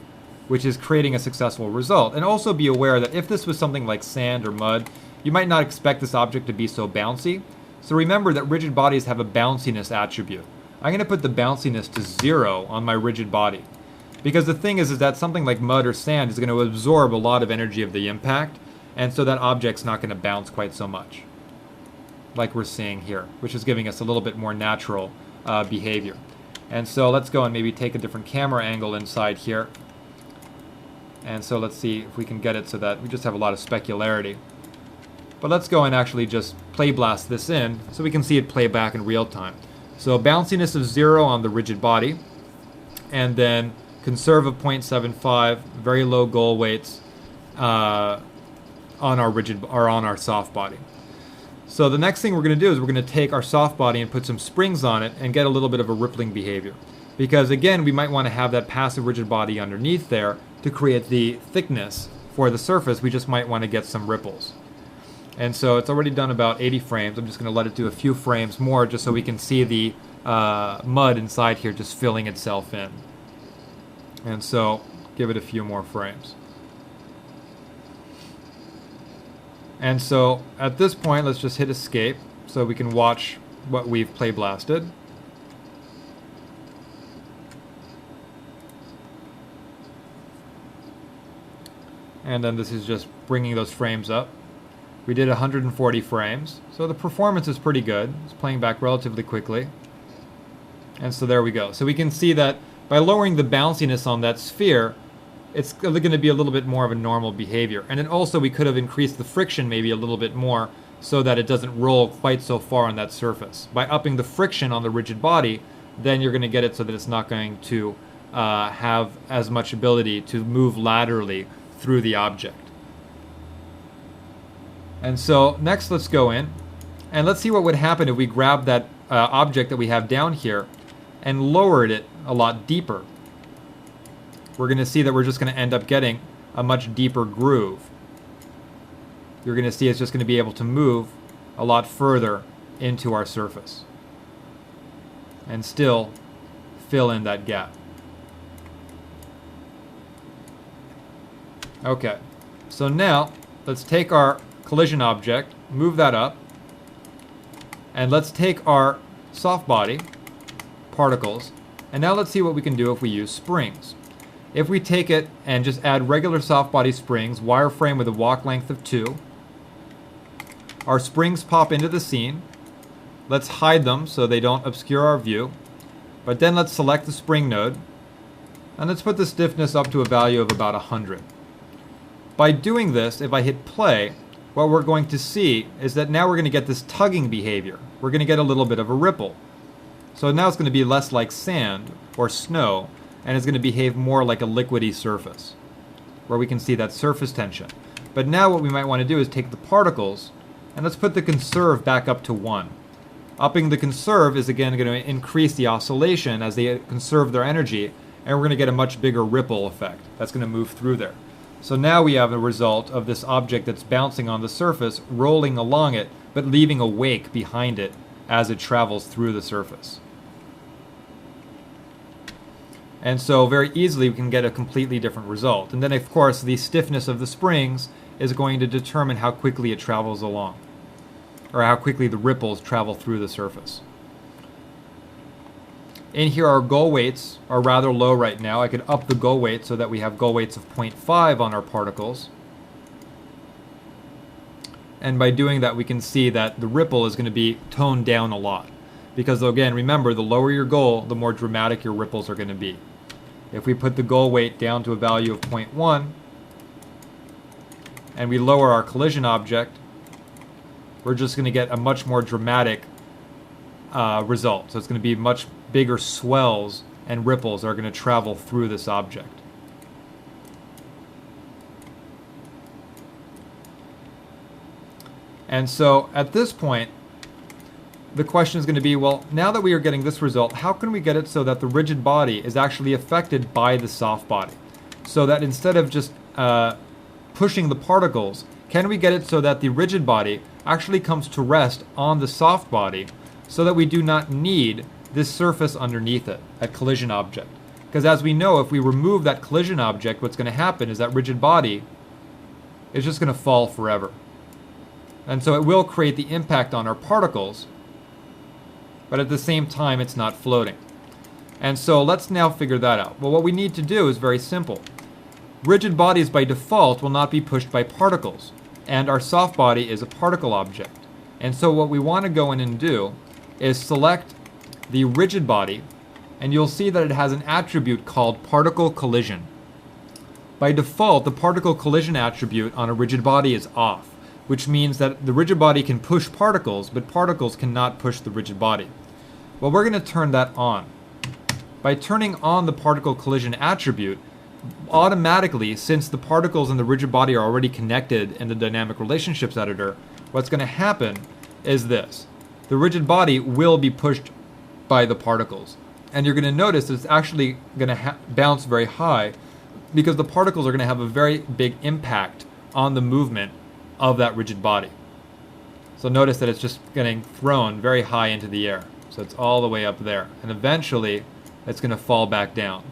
which is creating a successful result. And also be aware that if this was something like sand or mud, you might not expect this object to be so bouncy. So remember that rigid bodies have a bounciness attribute. I'm going to put the bounciness to 0 on my rigid body. Because the thing is that something like mud or sand is going to absorb a lot of energy of the impact, and so that object's not going to bounce quite so much, like we're seeing here, which is giving us a little bit more natural behavior. And so let's go and maybe take a different camera angle inside here. And so let's see if we can get it so that we just have a lot of specularity. But let's go and actually just play blast this in so we can see it play back in real time. So bounciness of 0 on the rigid body, and then conserve of 0.75, very low goal weights on our rigid or on our soft body. So the next thing we're going to do is we're going to take our soft body and put some springs on it and get a little bit of a rippling behavior. Because again, we might want to have that passive rigid body underneath there to create the thickness for the surface. We just might want to get some ripples. And so it's already done about 80 frames. I'm just going to let it do a few frames more just so we can see the mud inside here just filling itself in. And so give it a few more frames. And so at this point, let's just hit escape so we can watch what we've play blasted. And then this is just bringing those frames up. We did 140 frames, so the performance is pretty good. It's playing back relatively quickly. And so there we go. So we can see that by lowering the bounciness on that sphere, it's going to be a little bit more of a normal behavior. And then also we could have increased the friction maybe a little bit more so that it doesn't roll quite so far on that surface. By upping the friction on the rigid body, then you're going to get it so that it's not going to have as much ability to move laterally through the object. And so next let's go in and let's see what would happen if we grab that object that we have down here and lowered it a lot deeper. We're going to see that we're just going to end up getting a much deeper groove. You're going to see it's just going to be able to move a lot further into our surface and still fill in that gap. Okay, so now let's take our collision object, move that up, and let's take our soft body particles, and now let's see what we can do if we use springs. If we take it and just add regular soft body springs, wireframe with a walk length of 2, our springs pop into the scene. Let's hide them so they don't obscure our view, but then let's select the spring node, and let's put the stiffness up to a value of about 100. By doing this, if I hit play, what we're going to see is that now we're going to get this tugging behavior. We're going to get a little bit of a ripple. So now it's going to be less like sand or snow, and it's going to behave more like a liquidy surface, where we can see that surface tension. But now what we might want to do is take the particles, and let's put the conserve back up to 1. Upping the conserve is again going to increase the oscillation as they conserve their energy, and we're going to get a much bigger ripple effect that's going to move through there. So now we have a result of this object that's bouncing on the surface, rolling along it, but leaving a wake behind it as it travels through the surface. And so very easily we can get a completely different result. And then of course the stiffness of the springs is going to determine how quickly it travels along, or how quickly the ripples travel through the surface. In here, our goal weights are rather low right now. I could up the goal weight so that we have goal weights of 0.5 on our particles. And by doing that, we can see that the ripple is going to be toned down a lot. Because again, remember, the lower your goal, the more dramatic your ripples are going to be. If we put the goal weight down to a value of 0.1, and we lower our collision object, we're just going to get a much more dramatic result. So it's going to be much bigger swells and ripples that are going to travel through this object. And so at this point, the question is going to be, well, now that we are getting this result, how can we get it so that the rigid body is actually affected by the soft body? So that instead of just pushing the particles, can we get it so that the rigid body actually comes to rest on the soft body so that we do not need this surface underneath it, that collision object? Because as we know, if we remove that collision object, what's going to happen is that rigid body is just going to fall forever. And so it will create the impact on our particles, but at the same time, it's not floating. And so let's now figure that out. Well, what we need to do is very simple. Rigid bodies by default will not be pushed by particles, and our soft body is a particle object. And so what we want to go in and do is select the rigid body, and you'll see that it has an attribute called particle collision. By default, the particle collision attribute on a rigid body is off, which means that the rigid body can push particles, but particles cannot push the rigid body. Well, we're going to turn that on. By turning on the particle collision attribute, automatically, since the particles and the rigid body are already connected in the dynamic relationships editor, what's going to happen is this. The rigid body will be pushed by the particles. And you're going to notice that it's actually going to bounce very high because the particles are going to have a very big impact on the movement of that rigid body. So notice that it's just getting thrown very high into the air. So it's all the way up there. And eventually, it's going to fall back down.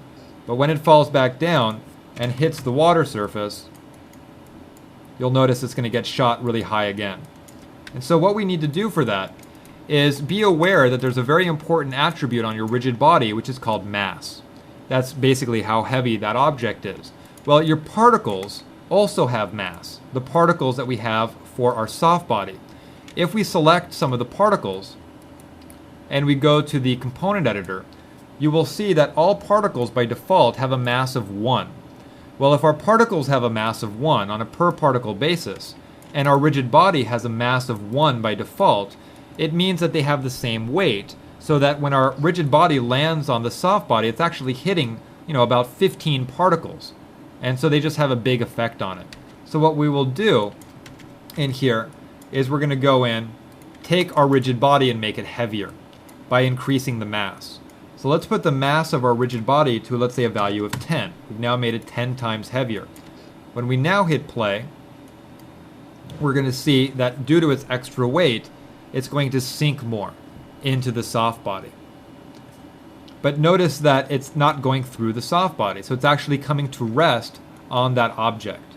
But when it falls back down and hits the water surface, you'll notice it's going to get shot really high again. And so what we need to do for that is be aware that there's a very important attribute on your rigid body, which is called mass. That's basically how heavy that object is. Well, your particles also have mass, the particles that we have for our soft body. If we select some of the particles and we go to the component editor, you will see that all particles by default have a mass of 1. Well, if our particles have a mass of 1 on a per particle basis, and our rigid body has a mass of 1 by default, it means that they have the same weight, so that when our rigid body lands on the soft body, it's actually hitting, about 15 particles. And so they just have a big effect on it. So what we will do in here is we're going to go in, take our rigid body and make it heavier by increasing the mass. So let's put the mass of our rigid body to, let's say, a value of 10. We've now made it 10 times heavier. When we now hit play, we're going to see that due to its extra weight, it's going to sink more into the soft body. But notice that it's not going through the soft body, so it's actually coming to rest on that object.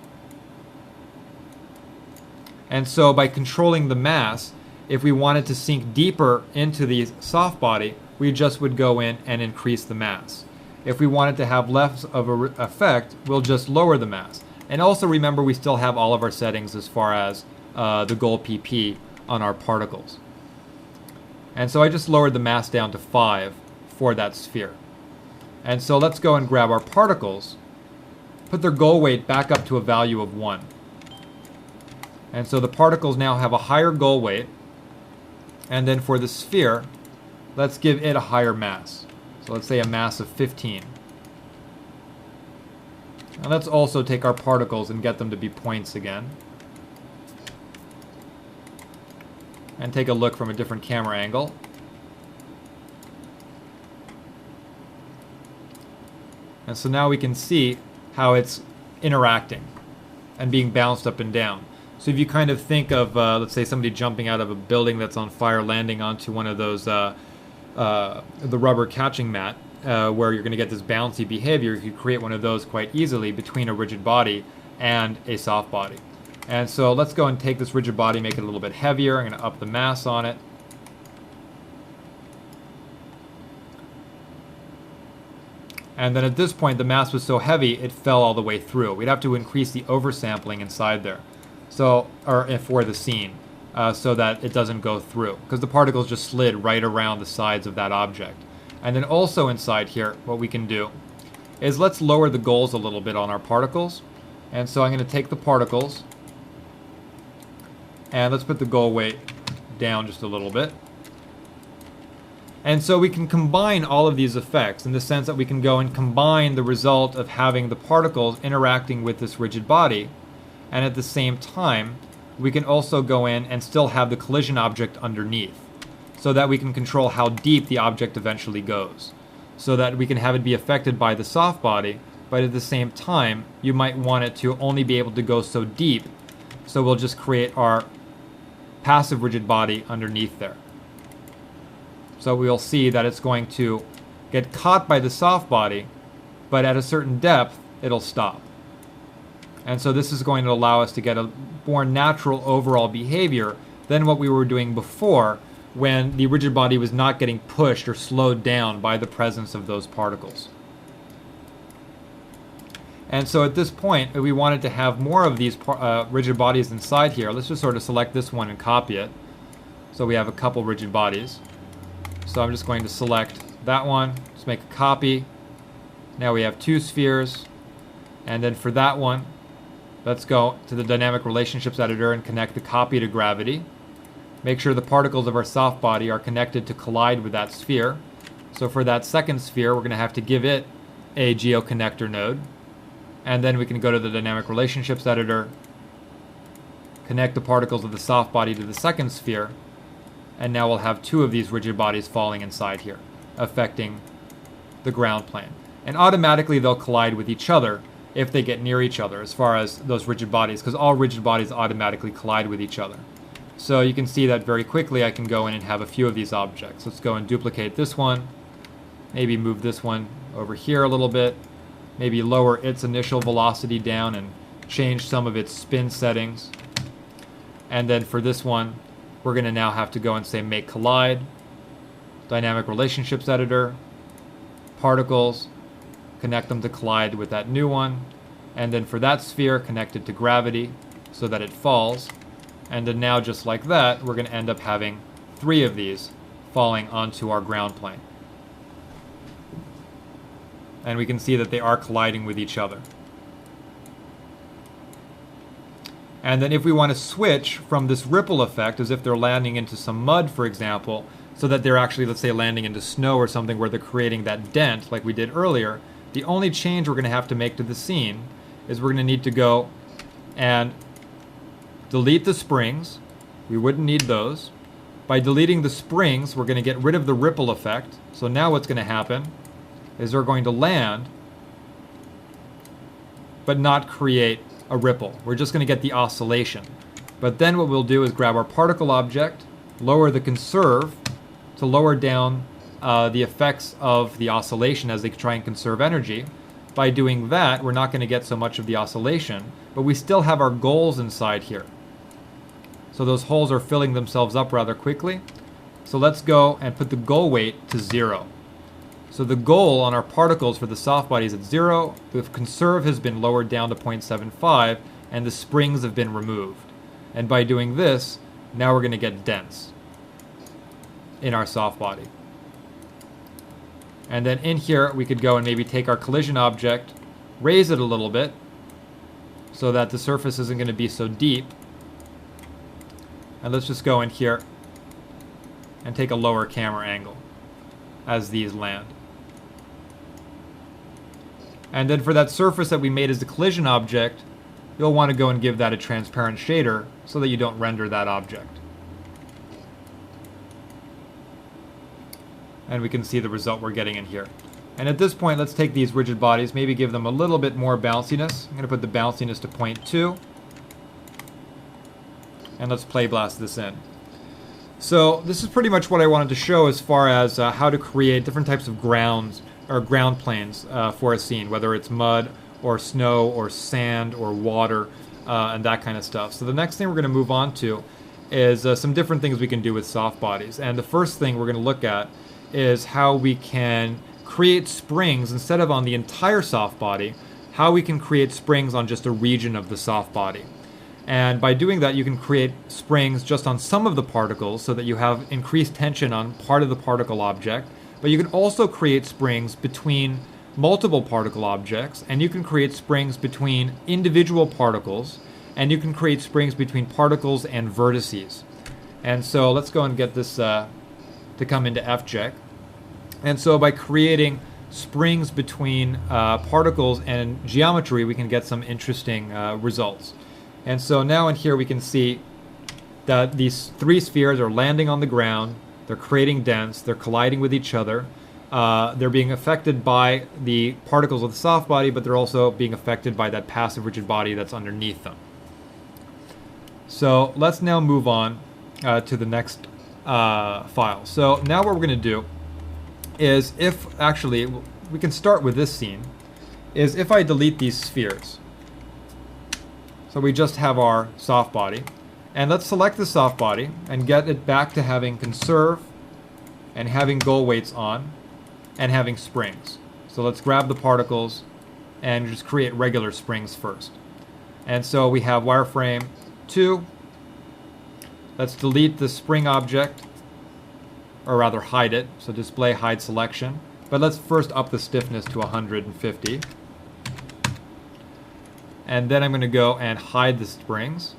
And so by controlling the mass, if we wanted to sink deeper into the soft body, we just would go in and increase the mass. If we wanted to have less of an effect, we'll just lower the mass. And also remember, we still have all of our settings as far as the goal PP on our particles. And so I just lowered the mass down to 5 for that sphere. And so let's go and grab our particles, put their goal weight back up to a value of 1. And so the particles now have a higher goal weight. And then for the sphere, let's give it a higher mass. So let's say a mass of 15. And let's also take our particles and get them to be points again. And take a look from a different camera angle. And so now we can see how it's interacting and being bounced up and down. So if you kind of think of, let's say, somebody jumping out of a building that's on fire, landing onto one of those, the rubber catching mat, where you're going to get this bouncy behavior, you could create one of those quite easily between a rigid body and a soft body. And so let's go and take this rigid body, make it a little bit heavier. I'm going to up the mass on it. And then at this point, the mass was so heavy, it fell all the way through. We'd have to increase the oversampling inside there, so, or for the scene, so that it doesn't go through, because the particles just slid right around the sides of that object. And then also inside here, what we can do is let's lower the goals a little bit on our particles. And so I'm going to take the particles, and let's put the goal weight down just a little bit. And so we can combine all of these effects in the sense that we can go and combine the result of having the particles interacting with this rigid body, and at the same time we can also go in and still have the collision object underneath, so that we can control how deep the object eventually goes, so that we can have it be affected by the soft body, but at the same time you might want it to only be able to go so deep, so we'll just create our passive rigid body underneath there. So we'll see that it's going to get caught by the soft body, but at a certain depth, it'll stop. And so this is going to allow us to get a more natural overall behavior than what we were doing before, when the rigid body was not getting pushed or slowed down by the presence of those particles. And so at this point, if we wanted to have more of these rigid bodies inside here, let's just sort of select this one and copy it. So we have a couple rigid bodies. So I'm just going to select that one, just make a copy. Now we have 2 spheres. And then for that one, let's go to the dynamic relationships editor and connect the copy to gravity. Make sure the particles of our soft body are connected to collide with that sphere. So for that second sphere, we're going to have to give it a geoconnector node. And then we can go to the dynamic relationships editor, connect the particles of the soft body to the second sphere, and now we'll have 2 of these rigid bodies falling inside here, affecting the ground plane. And automatically they'll collide with each other if they get near each other, as far as those rigid bodies, because all rigid bodies automatically collide with each other. So you can see that very quickly I can go in and have a few of these objects. Let's go and duplicate this one, maybe move this one over here a little bit, maybe lower its initial velocity down and change some of its spin settings. And then for this one, we're going to now have to go and say make collide, dynamic relationships editor, particles, connect them to collide with that new one, and then for that sphere, connect it to gravity so that it falls. And then now, just like that, we're going to end up having 3 of these falling onto our ground plane. And we can see that they are colliding with each other. And then if we want to switch from this ripple effect, as if they're landing into some mud, for example, so that they're actually, let's say, landing into snow or something where they're creating that dent like we did earlier, the only change we're going to have to make to the scene is we're going to need to go and delete the springs. We wouldn't need those. By deleting the springs, we're going to get rid of the ripple effect. So now what's going to happen is they're going to land, but not create a ripple. We're just going to get the oscillation. But then what we'll do is grab our particle object, lower the conserve to lower down the effects of the oscillation as they try and conserve energy. By doing that, we're not going to get so much of the oscillation, but we still have our goals inside here. So those holes are filling themselves up rather quickly. So let's go and put the goal weight to 0. So the goal on our particles for the soft body is at 0, the conserve has been lowered down to 0.75, and the springs have been removed. And by doing this, now we're going to get dents in our soft body. And then in here, we could go and maybe take our collision object, raise it a little bit, so that the surface isn't going to be so deep. And let's just go in here and take a lower camera angle as these land. And then for that surface that we made as the collision object, you'll want to go and give that a transparent shader so that you don't render that object. And we can see the result we're getting in here. And at this point, let's take these rigid bodies, maybe give them a little bit more bounciness. I'm going to put the bounciness to 0.2. And let's play blast this in. So this is pretty much what I wanted to show as far as how to create different types of grounds or ground planes for a scene, whether it's mud or snow or sand or water and that kind of stuff. So the next thing we're going to move on to is some different things we can do with soft bodies. And the first thing we're going to look at is how we can create springs instead of on the entire soft body, how we can create springs on just a region of the soft body. And by doing that, you can create springs just on some of the particles so that you have increased tension on part of the particle object. But you can also create springs between multiple particle objects, and you can create springs between individual particles, and you can create springs between particles and vertices. And so let's go and get this to come into FJEC. And so by creating springs between particles and geometry, we can get some interesting results. And so now in here we can see that these three spheres are landing on the ground, they're creating dents, they're colliding with each other, they're being affected by the particles of the soft body, but they're also being affected by that passive rigid body that's underneath them. So let's now move on to the next file. So now what we're going to do is, if actually we can start with this scene, is if I delete these spheres. So we just have our soft body, and let's select the soft body and get it back to having conserve and having goal weights on and having springs. So let's grab the particles and just create regular springs first. And so we have wireframe 2. Let's delete the spring object, or rather hide it, so display hide selection. But let's first up the stiffness to 150. And then I'm going to go and hide the springs.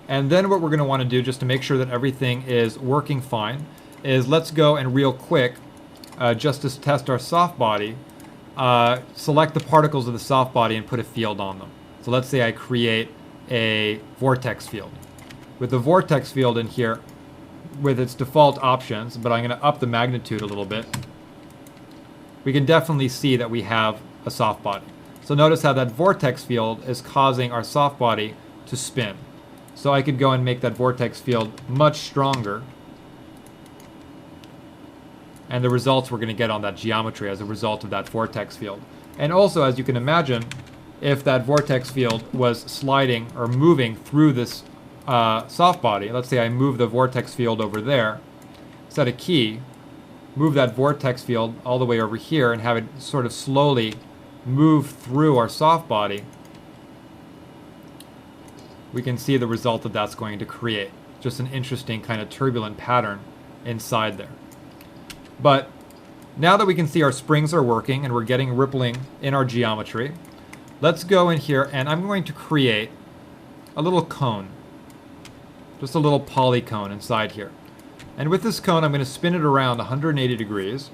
And then what we're going to want to do, just to make sure that everything is working fine, is let's go and real quick, just to test our soft body, select the particles of the soft body and put a field on them. So let's say I create a vortex field. With the vortex field in here, with its default options, but I'm going to up the magnitude a little bit, we can definitely see that we have a soft body. So notice how that vortex field is causing our soft body to spin. So I could go and make that vortex field much stronger. And the results we're going to get on that geometry as a result of that vortex field. And also, as you can imagine, if that vortex field was sliding or moving through this soft body, let's say I move the vortex field over there, set a key, move that vortex field all the way over here and have it sort of slowly move through our soft body, we can see the result that that's going to create. Just an interesting kind of turbulent pattern inside there. But now that we can see our springs are working and we're getting rippling in our geometry, let's go in here and I'm going to create a little cone. Just a little polycone inside here. And with this cone, I'm going to spin it around 180 degrees.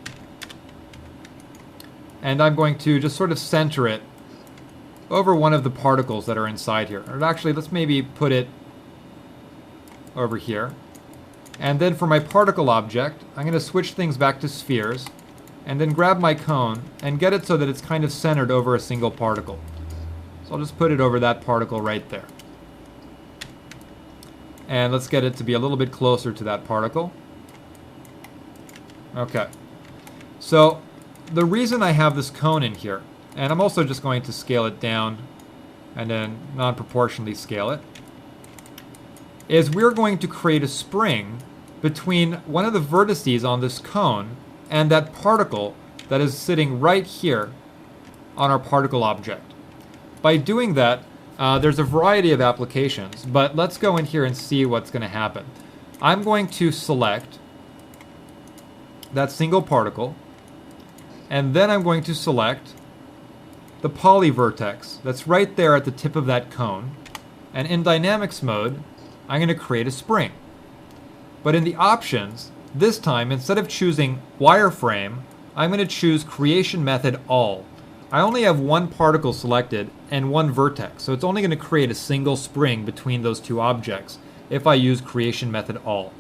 And I'm going to just sort of center it over one of the particles that are inside here. Or actually, let's maybe put it over here. And then for my particle object, I'm going to switch things back to spheres and then grab my cone and get it so that it's kind of centered over a single particle. So I'll just put it over that particle right there. And let's get it to be a little bit closer to that particle. Okay. So the reason I have this cone in here, and I'm also just going to scale it down and then non-proportionally scale it, is we're going to create a spring between one of the vertices on this cone and that particle that is sitting right here on our particle object. By doing that, there's a variety of applications, but let's go in here and see what's going to happen. I'm going to select that single particle, and then I'm going to select the polyvertex that's right there at the tip of that cone, and in dynamics mode, I'm going to create a spring. But in the options, this time, instead of choosing wireframe, I'm going to choose creation method all. I only have one particle selected and one vertex, so it's only going to create a single spring between those two objects if I use creation method all.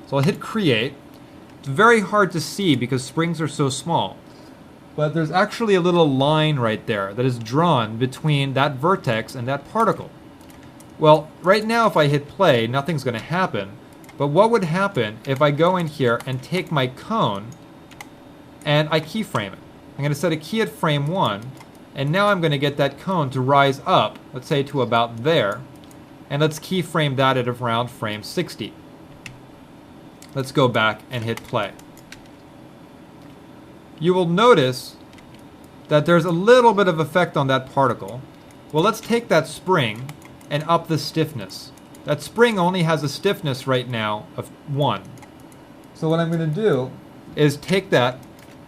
So I'll hit create. It's very hard to see because springs are so small, but there's actually a little line right there that is drawn between that vertex and that particle. Well, right now if I hit play, nothing's going to happen, but what would happen if I go in here and take my cone and I keyframe it? I'm going to set a key at frame 1, and now I'm going to get that cone to rise up, let's say to about there, and let's keyframe that at around frame 60. Let's go back and hit play. you will notice that there's a little bit of effect on that particle. Well, let's take that spring and up the stiffness. That spring only has a stiffness right now of 1. So what I'm going to do is take that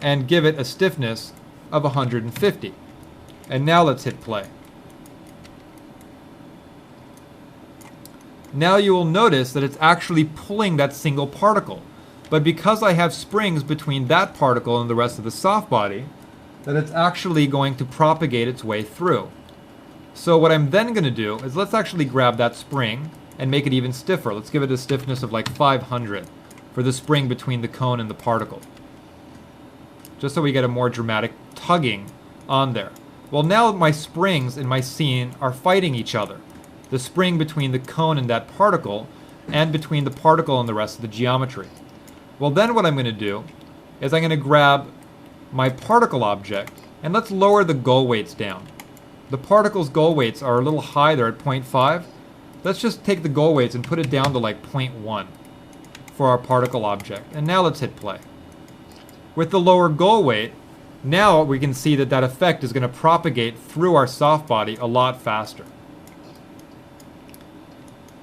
and give it a stiffness of 150. And now let's hit play. Now you will notice that it's actually pulling that single particle. But because I have springs between that particle and the rest of the soft body, that it's actually going to propagate its way through. So what I'm then going to do is let's actually grab that spring and make it even stiffer. Let's give it a stiffness of like 500 for the spring between the cone and the particle. Just so we get a more dramatic tugging on there. Well, now my springs in my scene are fighting each other. The spring between the cone and that particle, and between the particle and the rest of the geometry. Well, then what I'm going to do is I'm going to grab my particle object, and let's lower the goal weights down. The particle's goal weights are a little high, they're at 0.5. Let's just take the goal weights and put it down to like 0.1 for our particle object. And now let's hit play. With the lower goal weight, now we can see that that effect is going to propagate through our soft body a lot faster.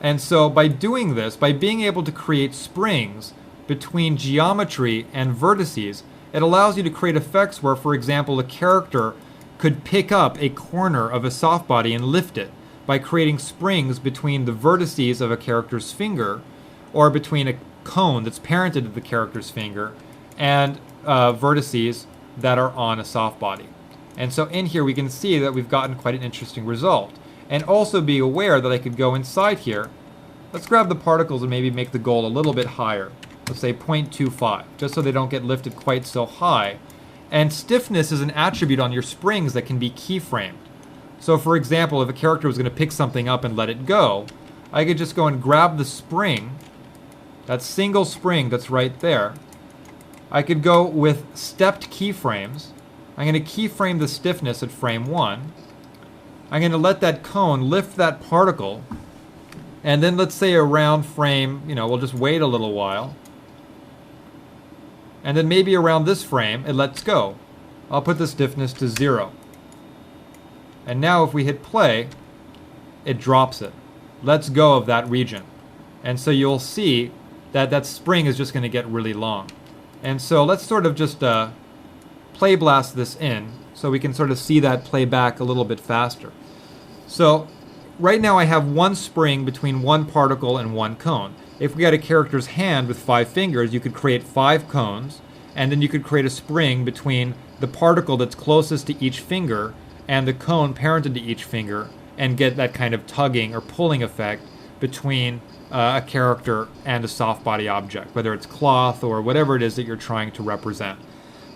And so by doing this, by being able to create springs between geometry and vertices, it allows you to create effects where, for example, a character could pick up a corner of a soft body and lift it by creating springs between the vertices of a character's finger, or between a cone that's parented to the character's finger and vertices that are on a soft body. And so in here we can see that we've gotten quite an interesting result. And also be aware that I could go inside here. Let's grab the particles and maybe make the goal a little bit higher. Let's say 0.25, just so they don't get lifted quite so high. And stiffness is an attribute on your springs that can be keyframed. So for example, if a character was going to pick something up and let it go, I could just go and grab the spring, that single spring that's right there. I could go with stepped keyframes. I'm going to keyframe the stiffness at frame 1. I'm going to let that cone lift that particle, and then let's say around frame, we'll just wait a little while. And then maybe around this frame, it lets go. I'll put the stiffness to 0. And now if we hit play, it drops it. Lets go of that region. And so you'll see that that spring is just going to get really long. And so let's sort of just play blast this in so we can sort of see that play back a little bit faster. So right now I have one spring between one particle and one cone. If we had a character's hand with 5 fingers, you could create 5 cones, and then you could create a spring between the particle that's closest to each finger and the cone parented to each finger, and get that kind of tugging or pulling effect between a character and a soft body object, whether it's cloth or whatever it is that you're trying to represent.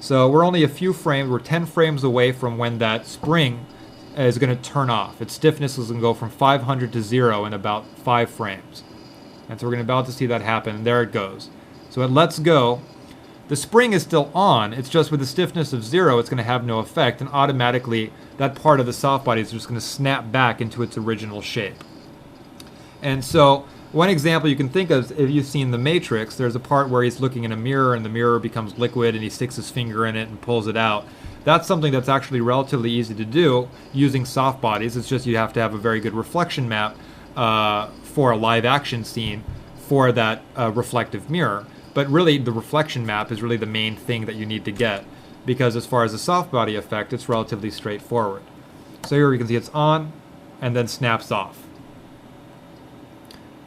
So we're only a few frames, we're 10 frames away from when that spring is going to turn off. Its stiffness is going to go from 500 to 0 in about 5 frames. And so we're about to see that happen, and there it goes. So it lets go. The spring is still on, it's just with a stiffness of 0, it's going to have no effect, and automatically that part of the soft body is just going to snap back into its original shape. And so one example you can think of, if you've seen The Matrix, there's a part where he's looking in a mirror and the mirror becomes liquid and he sticks his finger in it and pulls it out. That's something that's actually relatively easy to do using soft bodies. It's just you have to have a very good reflection map for a live action scene for that reflective mirror. But really the reflection map is really the main thing that you need to get, because as far as the soft body effect, it's relatively straightforward. So here you can see it's on and then snaps off.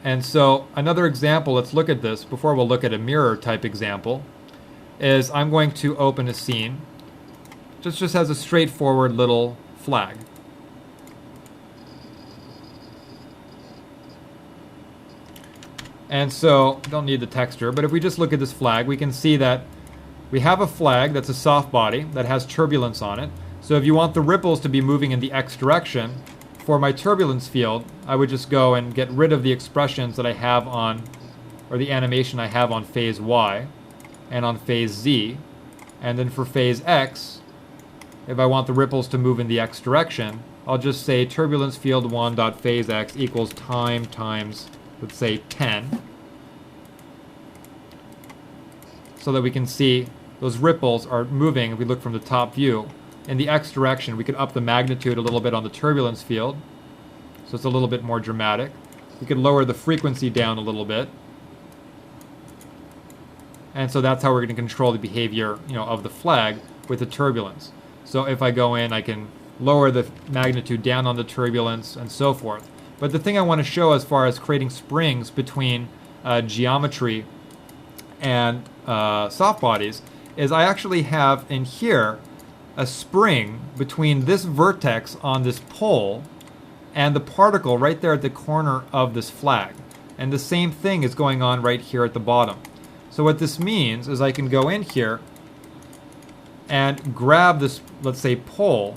And so another example, let's look at this before we'll look at a mirror type example, is I'm going to open a scene. Just has a straightforward little flag. And so, don't need the texture, but if we just look at this flag, we can see that we have a flag that's a soft body that has turbulence on it. So if you want the ripples to be moving in the X direction, for my turbulence field, I would just go and get rid of the expressions that I have on, or the animation I have on phase Y and on phase Z. And then for phase X, if I want the ripples to move in the X direction, I'll just say turbulence field 1.phaseX equals time times, let's say 10. So that we can see those ripples are moving, if we look from the top view, in the X direction. We could up the magnitude a little bit on the turbulence field, so it's a little bit more dramatic. We could lower the frequency down a little bit. And so that's how we're going to control the behavior, of the flag with the turbulence. So if I go in, I can lower the magnitude down on the turbulence and so forth. But the thing I want to show as far as creating springs between geometry and soft bodies is I actually have in here a spring between this vertex on this pole and the particle right there at the corner of this flag. And the same thing is going on right here at the bottom. So what this means is I can go in here and grab this, let's say, pole,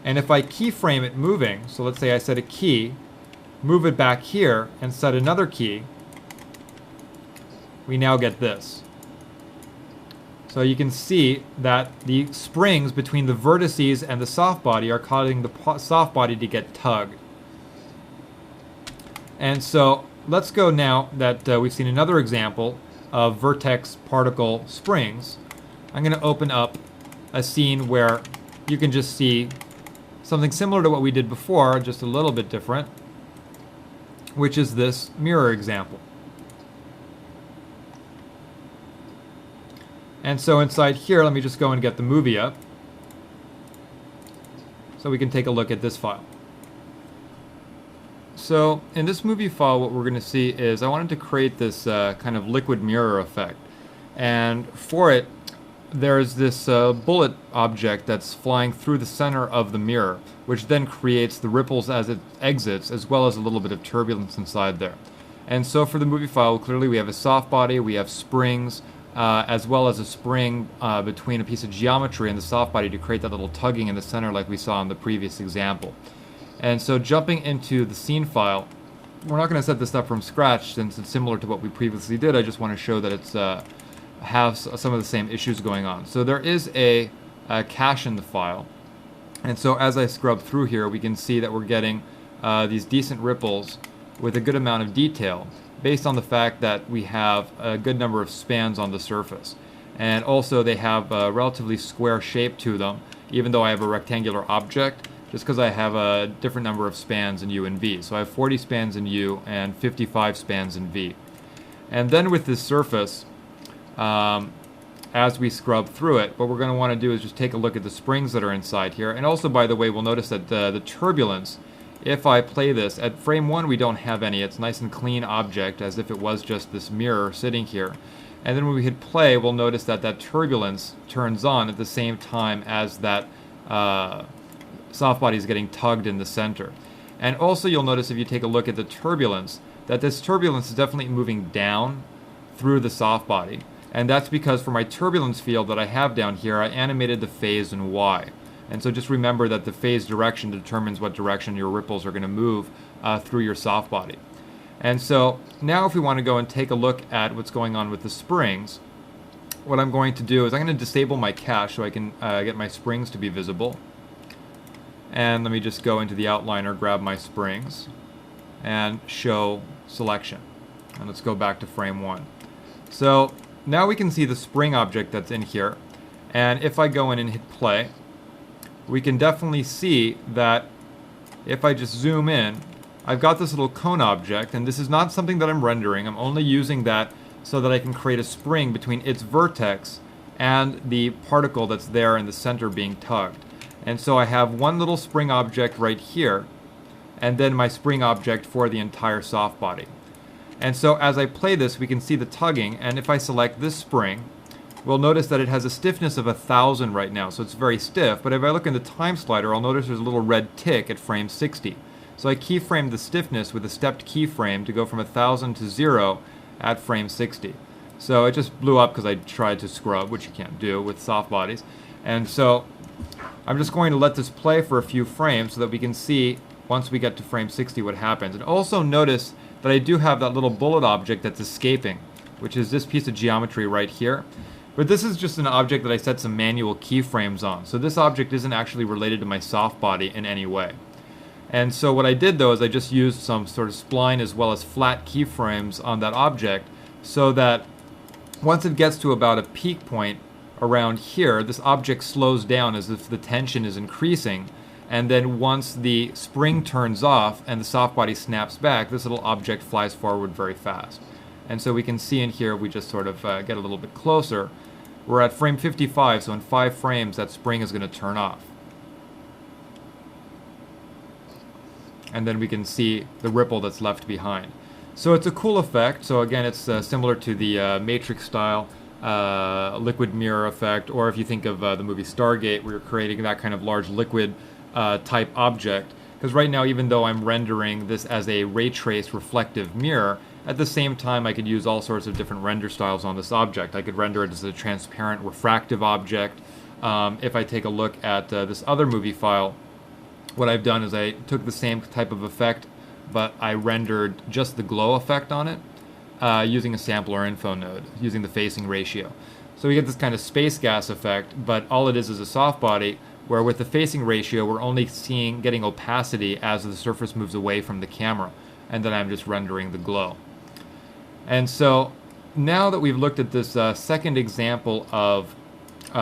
and if I keyframe it moving, so let's say I set a key, move it back here, and set another key, we now get this. So you can see that the springs between the vertices and the soft body are causing the soft body to get tugged. And so let's go now that we've seen another example of vertex particle springs. I'm going to open up a scene where you can just see something similar to what we did before, just a little bit different, which is this mirror example. And so inside here, let me just go and get the movie up so we can take a look at this file. So in this movie file, what we're going to see is I wanted to create this kind of liquid mirror effect. And for it, there's this bullet object that's flying through the center of the mirror, which then creates the ripples as it exits, as well as a little bit of turbulence inside there. And so for the movie file, clearly we have a soft body, we have springs, as well as a spring between a piece of geometry and the soft body to create that little tugging in the center like we saw in the previous example. And so jumping into the scene file, we're not going to set this up from scratch since it's similar to what we previously did. I just want to show that it's has some of the same issues going on. So there is a cache in the file. And so as I scrub through here, we can see that we're getting these decent ripples with a good amount of detail based on the fact that we have a good number of spans on the surface. And also they have a relatively square shape to them, even though I have a rectangular object, just because I have a different number of spans in U and V. So I have 40 spans in U and 55 spans in V. And then with this surface, as we scrub through it, what we're going to want to do is just take a look at the springs that are inside here. And also, by the way, we'll notice that the turbulence, if I play this, at frame 1 we don't have any. It's nice and clean object, as if it was just this mirror sitting here. And then when we hit play, we'll notice that that turbulence turns on at the same time as that soft body is getting tugged in the center. And also you'll notice if you take a look at the turbulence, that this turbulence is definitely moving down through the soft body. And that's because for my turbulence field that I have down here, I animated the phase in Y. And so just remember that the phase direction determines what direction your ripples are going to move through your soft body. And so now if we want to go and take a look at what's going on with the springs, what I'm going to do is I'm going to disable my cache so I can get my springs to be visible. And let me just go into the outliner, grab my springs, and show selection. And let's go back to frame 1. So now we can see the spring object that's in here. And if I go in and hit play, we can definitely see that if I just zoom in, I've got this little cone object, and this is not something that I'm rendering. I'm only using that so that I can create a spring between its vertex and the particle that's there in the center being tugged. And so I have one little spring object right here, and then my spring object for the entire soft body. And so as I play this, we can see the tugging, and if I select this spring, we'll notice that it has a stiffness of 1,000 right now, so it's very stiff. But if I look in the time slider, I'll notice there's a little red tick at frame 60. So I keyframed the stiffness with a stepped keyframe to go from 1,000 to 0 at frame 60. So it just blew up because I tried to scrub, which you can't do with soft bodies. And so I'm just going to let this play for a few frames so that we can see, once we get to frame 60, what happens. And also notice that I do have that little bullet object that's escaping, which is this piece of geometry right here. But this is just an object that I set some manual keyframes on. So this object isn't actually related to my soft body in any way. And so what I did though is I just used some sort of spline as well as flat keyframes on that object so that once it gets to about a peak point around here, this object slows down as if the tension is increasing. And then once the spring turns off and the soft body snaps back, this little object flies forward very fast. And so we can see in here, we just sort of get a little bit closer. We're at frame 55, so in 5 frames that spring is going to turn off. And then we can see the ripple that's left behind. So it's a cool effect. So again, it's similar to the Matrix style liquid mirror effect, or if you think of the movie Stargate, where you're creating that kind of large liquid type object. Because right now, even though I'm rendering this as a ray trace reflective mirror, at the same time I could use all sorts of different render styles on this object. I could render it as a transparent refractive object. If I take a look at this other movie file, what I've done is I took the same type of effect, but I rendered just the glow effect on it using a sampler info node, using the facing ratio. So we get this kind of space gas effect, but all it is a soft body, where with the facing ratio, we're only getting opacity as the surface moves away from the camera, and then I'm just rendering the glow. And so now that we've looked at this second example of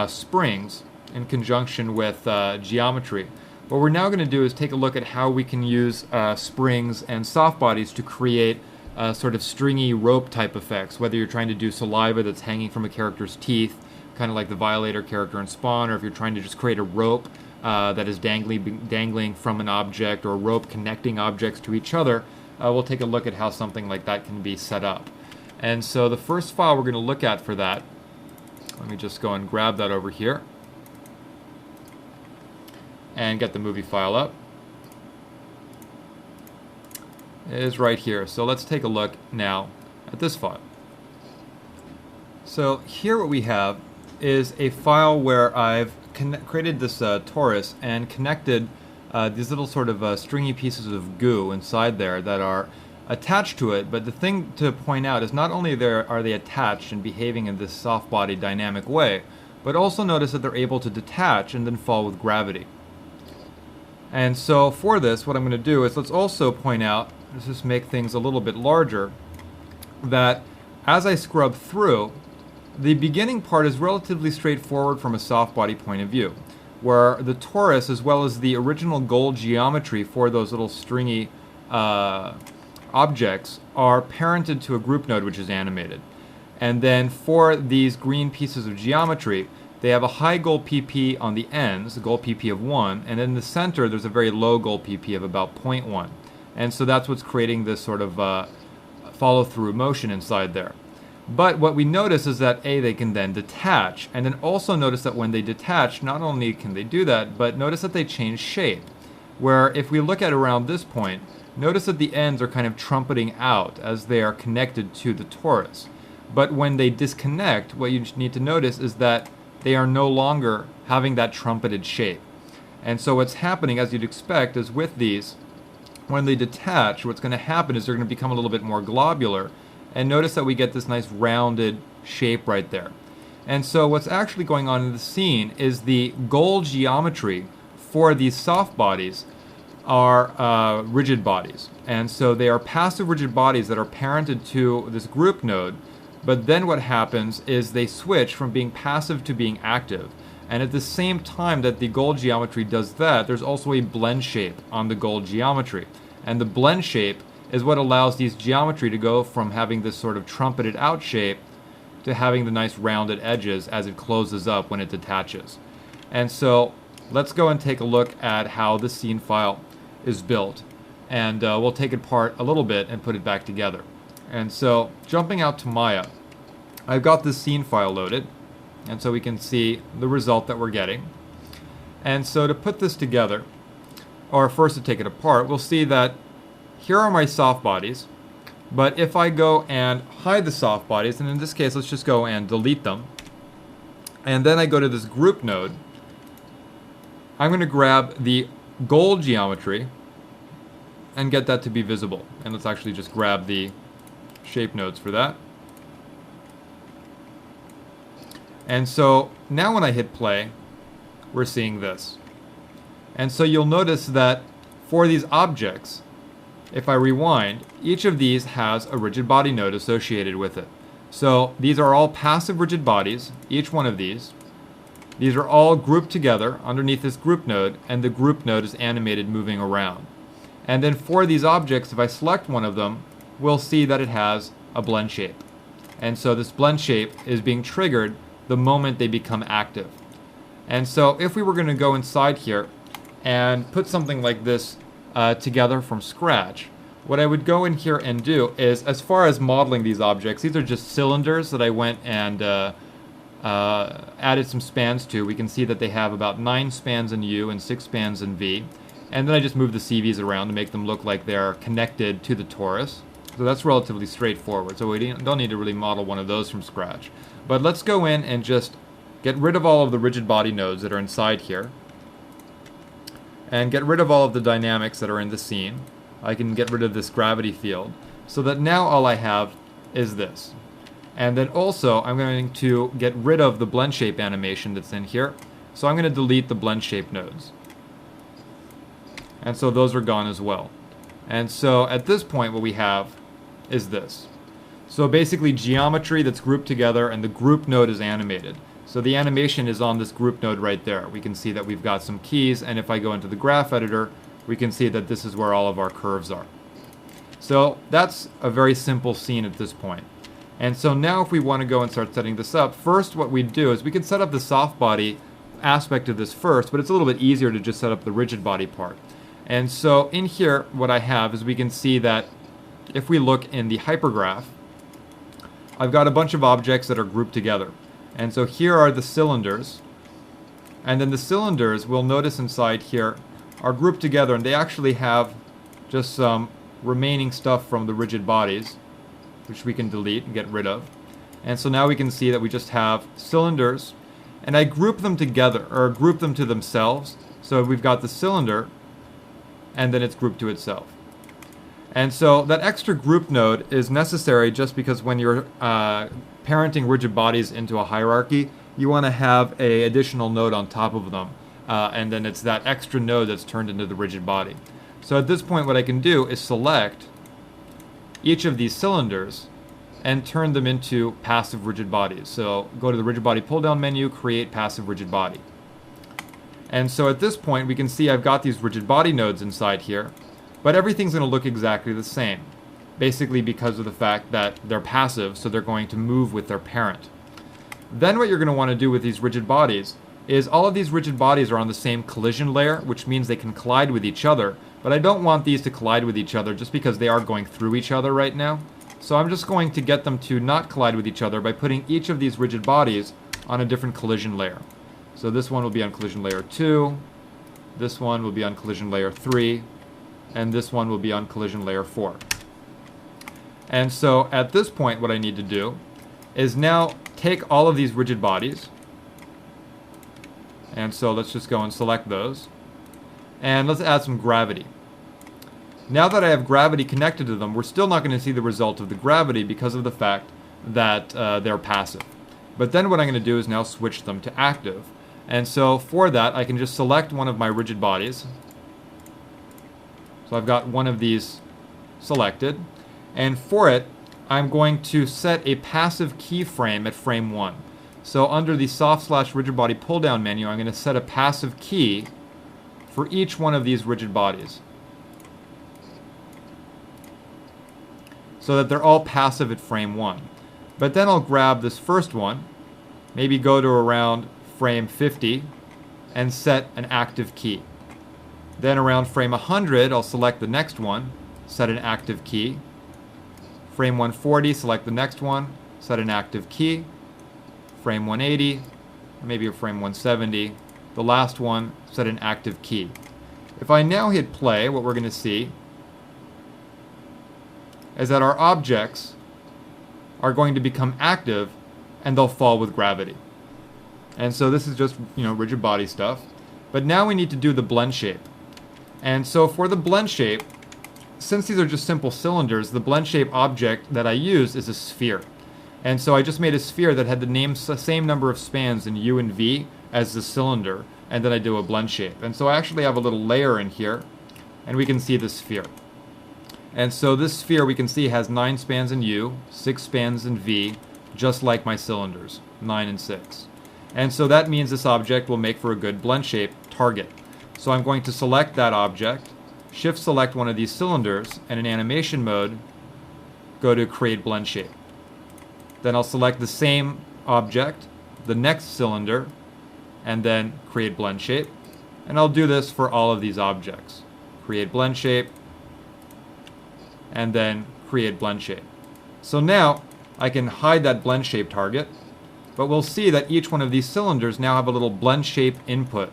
springs in conjunction with geometry, what we're now going to do is take a look at how we can use springs and soft bodies to create sort of stringy rope type effects, whether you're trying to do saliva that's hanging from a character's teeth, kind of like the Violator character in Spawn, or if you're trying to just create a rope that is dangling from an object, or a rope connecting objects to each other, we'll take a look at how something like that can be set up. And so the first file we're going to look at for that, let me just go and grab that over here and get the movie file up, is right here. So let's take a look now at this file. So here what we have is a file where I've created this torus and connected these little sort of stringy pieces of goo inside there that are attached to it. But the thing to point out is not only are they attached and behaving in this soft body dynamic way, but also notice that they're able to detach and then fall with gravity. And so for this, what I'm going to do is let's also point out, let's just make things a little bit larger, that as I scrub through, the beginning part is relatively straightforward from a soft body point of view, where the torus, as well as the original gold geometry for those little stringy objects, are parented to a group node which is animated. And then for these green pieces of geometry, they have a high gold PP on the ends, a gold PP of 1, and in the center there's a very low gold PP of about 0.1. And so that's what's creating this sort of follow-through motion inside there. But what we notice is that they can then detach, and then also notice that when they detach, not only can they do that, but notice that they change shape. Where if we look at around this point, notice that the ends are kind of trumpeting out as they are connected to the torus. But when they disconnect, what you need to notice is that they are no longer having that trumpeted shape. And so what's happening, as you'd expect, is with these, when they detach, what's going to happen is they're going to become a little bit more globular. And notice that we get this nice rounded shape right there. And so what's actually going on in the scene is the gold geometry for these soft bodies are rigid bodies. And so they are passive rigid bodies that are parented to this group node. But then what happens is they switch from being passive to being active. And at the same time that the gold geometry does that, there's also a blend shape on the gold geometry. And the blend shape is what allows these geometry to go from having this sort of trumpeted out shape to having the nice rounded edges as it closes up when it detaches. And so let's go and take a look at how the scene file is built. And we'll take it apart a little bit and put it back together. And so jumping out to Maya, I've got this scene file loaded. And so we can see the result that we're getting. And so to put this together, or first to take it apart, we'll see that here are my soft bodies. But if I go and hide the soft bodies, and in this case, let's just go and delete them. And then I go to this group node. I'm going to grab the gold geometry and get that to be visible. And let's actually just grab the shape nodes for that. And so now when I hit play, we're seeing this. And so you'll notice that for these objects, if I rewind, each of these has a rigid body node associated with it. So these are all passive rigid bodies, each one of these. These are all grouped together underneath this group node, and the group node is animated moving around. And then for these objects, if I select one of them, we'll see that it has a blend shape. And so this blend shape is being triggered the moment they become active. And so if we were going to go inside here and put something like this together from scratch, what I would go in here and do is, as far as modeling these objects, these are just cylinders that I went and added some spans to. We can see that they have about 9 spans in U and 6 spans in V. And then I just move the CVs around to make them look like they're connected to the torus. So that's relatively straightforward. So we don't need to really model one of those from scratch. But let's go in and just get rid of all of the rigid body nodes that are inside here. And get rid of all of the dynamics that are in the scene. I can get rid of this gravity field. So that now all I have is this. And then also I'm going to get rid of the blend shape animation that's in here. So I'm going to delete the blend shape nodes. And so those are gone as well. And so at this point what we have is this. So basically geometry that's grouped together, and the group node is animated. So the animation is on this group node right there. We can see that we've got some keys, and if I go into the graph editor, we can see that this is where all of our curves are. So that's a very simple scene at this point. And so now if we want to go and start setting this up, first what we do is we can set up the soft body aspect of this first, but it's a little bit easier to just set up the rigid body part. And so in here, what I have is we can see that if we look in the hypergraph, I've got a bunch of objects that are grouped together. And so here are the cylinders. And then the cylinders, we'll notice inside here, are grouped together, and they actually have just some remaining stuff from the rigid bodies, which we can delete and get rid of. And so now we can see that we just have cylinders, and I group them together, or group them to themselves. So we've got the cylinder, and then it's grouped to itself. And so that extra group node is necessary just because when you're parenting rigid bodies into a hierarchy, you want to have an additional node on top of them. And then it's that extra node that's turned into the rigid body. So at this point what I can do is select each of these cylinders and turn them into passive rigid bodies. So go to the rigid body pull down menu, create passive rigid body. And so at this point we can see I've got these rigid body nodes inside here, but everything's going to look exactly the same, basically because of the fact that they're passive, so they're going to move with their parent. Then what you're going to want to do with these rigid bodies is all of these rigid bodies are on the same collision layer, which means they can collide with each other, but I don't want these to collide with each other just because they are going through each other right now. So I'm just going to get them to not collide with each other by putting each of these rigid bodies on a different collision layer. So this one will be on collision layer 2, this one will be on collision layer 3, and this one will be on collision layer 4. And so at this point what I need to do is now take all of these rigid bodies, and so let's just go and select those, and let's add some gravity. Now that I have gravity connected to them, we're still not going to see the result of the gravity because of the fact that they're passive. But then what I'm going to do is now switch them to active. And so for that I can just select one of my rigid bodies. So I've got one of these selected, and for it I'm going to set a passive keyframe at frame 1. So under the soft/rigid body pull down menu, I'm going to set a passive key for each one of these rigid bodies, so that they're all passive at frame 1. But then I'll grab this first one, maybe go to around frame 50, and set an active key. Then around frame 100, I'll select the next one, set an active key. Frame 140, select the next one, set an active key. Frame 180, maybe a frame 170, the last one, set an active key. If I now hit play, what we're going to see is that our objects are going to become active and they'll fall with gravity. And so this is just, rigid body stuff. But now we need to do the blend shape. And so for the blend shape, since these are just simple cylinders, the blend shape object that I use is a sphere. And so I just made a sphere that had the same number of spans in U and V as the cylinder, and then I do a blend shape. And so I actually have a little layer in here, and we can see the sphere. And so this sphere we can see has 9 spans in U, 6 spans in V, just like my cylinders, 9 and 6. And so that means this object will make for a good blend shape target. So I'm going to select that object, shift select one of these cylinders, and in animation mode, go to create blend shape. Then I'll select the same object, the next cylinder, and then create blend shape. And I'll do this for all of these objects. Create blend shape, and then create blend shape. So now I can hide that blend shape target, but we'll see that each one of these cylinders now have a little blend shape input.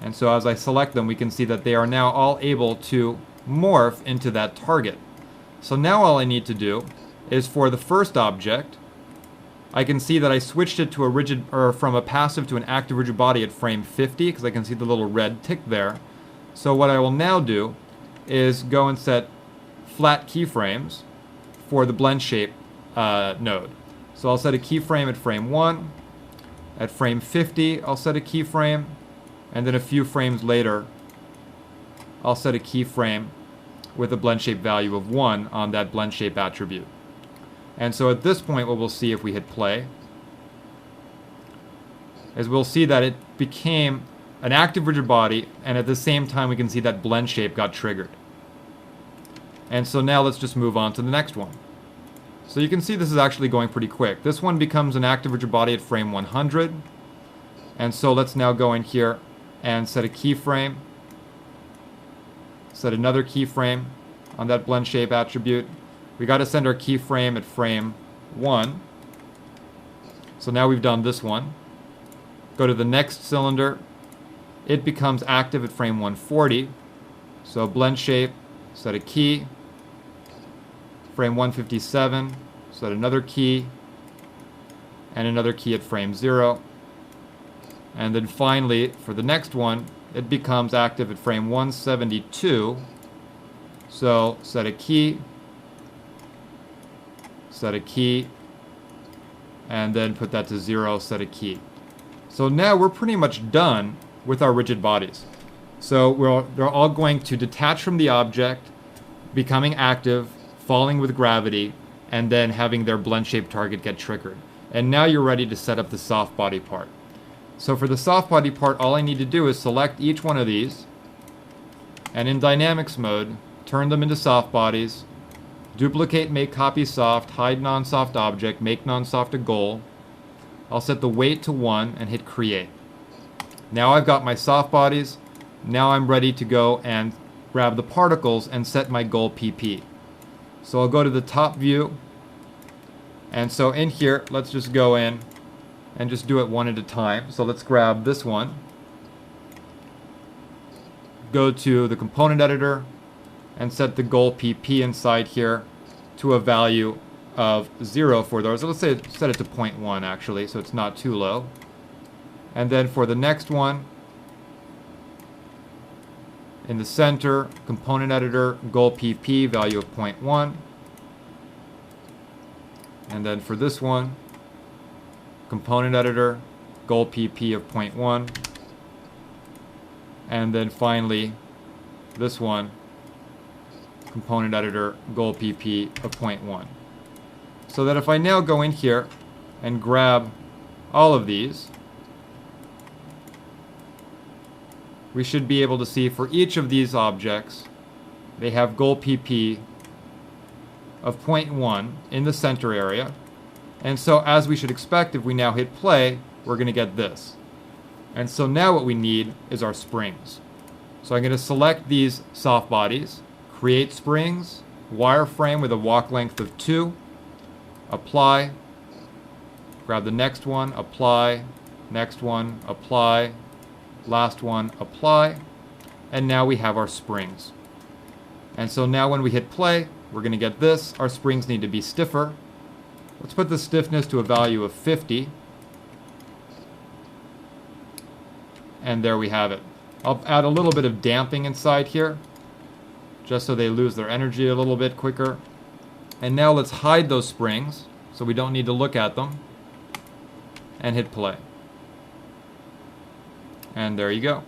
And so as I select them, we can see that they are now all able to morph into that target. So now all I need to do is for the first object, I can see that I switched it to a rigid, or from a passive to an active rigid body at frame 50, because I can see the little red tick there. So what I will now do is go and set flat keyframes for the blend shape node. So I'll set a keyframe at frame 1. At frame 50, I'll set a keyframe. And then a few frames later, I'll set a keyframe with a blend shape value of 1 on that blend shape attribute. And so at this point, what we'll see if we hit play is we'll see that it became an active rigid body, and at the same time we can see that blend shape got triggered. And so now let's just move on to the next one. So you can see this is actually going pretty quick. This one becomes an active rigid body at frame 100. And so let's now go in here and set a keyframe, set another keyframe on that blend shape attribute. We got to send our keyframe at frame 1. So now we've done this one. Go to the next cylinder. It becomes active at frame 140. So blend shape, set a key. Frame 157, set another key, and another key at frame 0. And then finally, for the next one, it becomes active at frame 172. So set a key, and then put that to 0, set a key. So now we're pretty much done with our rigid bodies. So they're all going to detach from the object, becoming active, falling with gravity, and then having their blend shape target get triggered. And now you're ready to set up the soft body part. So for the soft body part, all I need to do is select each one of these, and in dynamics mode, turn them into soft bodies, duplicate, make copy soft, hide non-soft object, make non-soft a goal. I'll set the weight to 1 and hit create. Now I've got my soft bodies. Now I'm ready to go and grab the particles and set my goal PP. So I'll go to the top view, and so in here, let's just go in and just do it one at a time. So let's grab this one, go to the component editor, and set the goal PP inside here to a value of 0 for those. So let's say set it to 0.1 actually, so it's not too low. And then for the next one, in the center, component editor, goal PP, value of 0.1. And then for this one, component editor, goal PP of 0.1. And then finally, this one, component editor, goal PP of 0.1. So that if I now go in here and grab all of these, we should be able to see for each of these objects, they have goal PP of 0.1 in the center area. And so as we should expect, if we now hit play, we're going to get this. And so now what we need is our springs. So I'm going to select these soft bodies, create springs, wireframe with a walk length of 2, apply, grab the next one, apply, next one, apply, last one, apply, and now we have our springs. And so now when we hit play, we're going to get this. Our springs need to be stiffer. Let's put the stiffness to a value of 50. And there we have it. I'll add a little bit of damping inside here, just so they lose their energy a little bit quicker. And now let's hide those springs, so we don't need to look at them, and hit play. And there you go.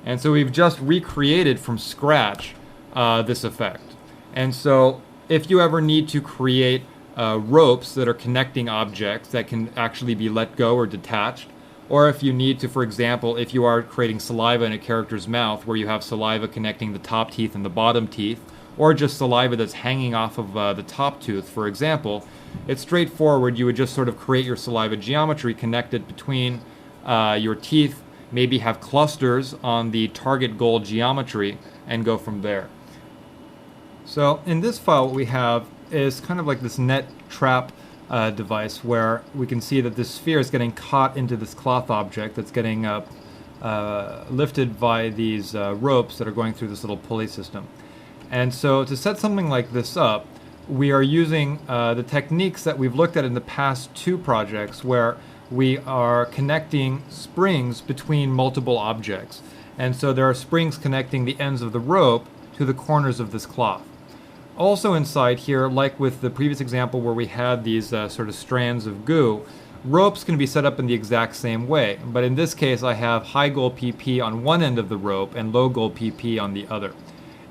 And so we've just recreated from scratch this effect. And so if you ever need to create ropes that are connecting objects that can actually be let go or detached. Or if you need to, for example, if you are creating saliva in a character's mouth where you have saliva connecting the top teeth and the bottom teeth, or just saliva that's hanging off of the top tooth, for example, it's straightforward. You would just sort of create your saliva geometry, connect it between your teeth, maybe have clusters on the target goal geometry, and go from there. So in this file, what we have is kind of like this net trap device where we can see that this sphere is getting caught into this cloth object that's getting lifted by these ropes that are going through this little pulley system. And so to set something like this up, we are using the techniques that we've looked at in the past two projects where we are connecting springs between multiple objects. And so there are springs connecting the ends of the rope to the corners of this cloth. Also inside here, like with the previous example where we had these sort of strands of goo, ropes can be set up in the exact same way. But in this case, I have high goal PP on one end of the rope and low goal PP on the other.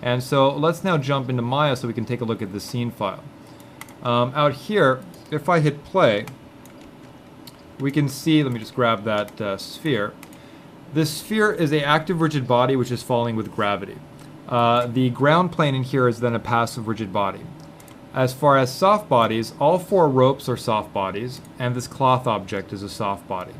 And so let's now jump into Maya so we can take a look at the scene file. Out here, if I hit play, we can see, let me just grab that sphere. This sphere is an active rigid body which is falling with gravity. The ground plane in here is then a passive rigid body. As far as soft bodies, all four ropes are soft bodies, and this cloth object is a soft body.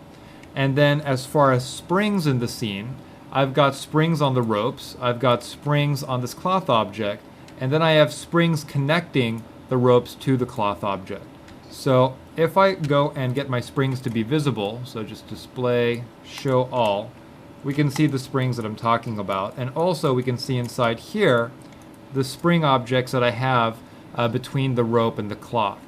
And then as far as springs in the scene, I've got springs on the ropes, I've got springs on this cloth object, and then I have springs connecting the ropes to the cloth object. So if I go and get my springs to be visible, so just display, show all, we can see the springs that I'm talking about. And also we can see inside here the spring objects that I have between the rope and the cloth.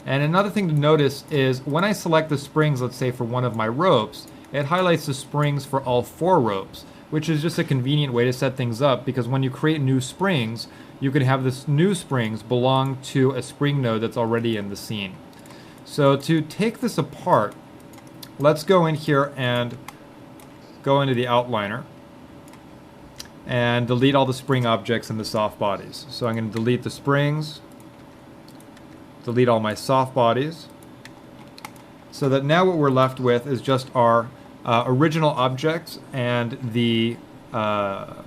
And another thing to notice is when I select the springs, let's say for one of my ropes, it highlights the springs for all four ropes, which is just a convenient way to set things up because when you create new springs, you can have this new springs belong to a spring node that's already in the scene. So to take this apart, let's go in here and go into the outliner and delete all the spring objects and the soft bodies. So I'm going to delete the springs, delete all my soft bodies, so that now what we're left with is just our original objects and the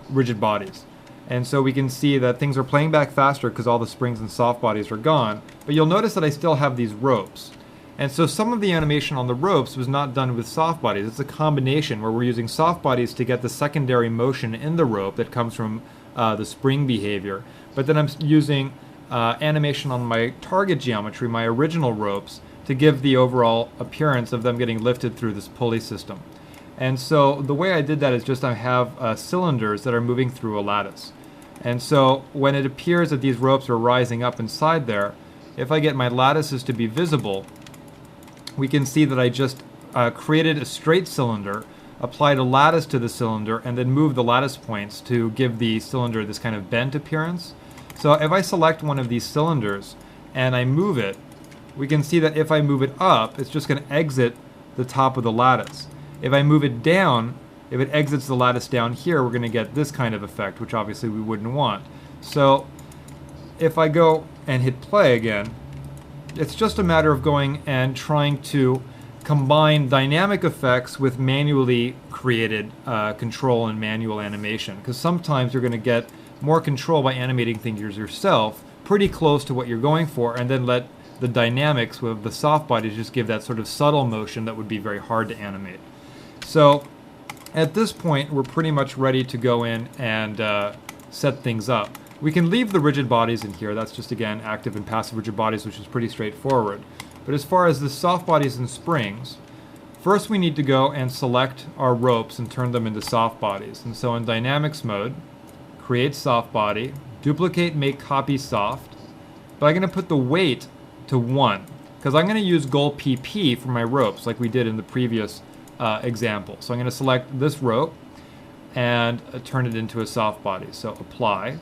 rigid bodies. And so we can see that things are playing back faster because all the springs and soft bodies are gone, but you'll notice that I still have these ropes. And so some of the animation on the ropes was not done with soft bodies. It's a combination where we're using soft bodies to get the secondary motion in the rope that comes from the spring behavior. But then I'm using animation on my target geometry, my original ropes, to give the overall appearance of them getting lifted through this pulley system. And so the way I did that is just I have cylinders that are moving through a lattice. And so when it appears that these ropes are rising up inside there, if I get my lattices to be visible, we can see that I just created a straight cylinder, applied a lattice to the cylinder, and then moved the lattice points to give the cylinder this kind of bent appearance. So if I select one of these cylinders and I move it, we can see that if I move it up, it's just going to exit the top of the lattice. If I move it down, if it exits the lattice down here, we're going to get this kind of effect, which obviously we wouldn't want. So if I go and hit play again, it's just a matter of going and trying to combine dynamic effects with manually created control and manual animation. Because sometimes you're going to get more control by animating things yourself, pretty close to what you're going for, and then let the dynamics with the soft bodies just give that sort of subtle motion that would be very hard to animate. So at this point, we're pretty much ready to go in and set things up. We can leave the rigid bodies in here. That's just, again, active and passive rigid bodies, which is pretty straightforward. But as far as the soft bodies and springs, first we need to go and select our ropes and turn them into soft bodies. And so in dynamics mode, create soft body, duplicate, make copy soft. But I'm going to put the weight to 1 because I'm going to use goal PP for my ropes like we did in the previous example. So I'm going to select this rope and turn it into a soft body. So apply.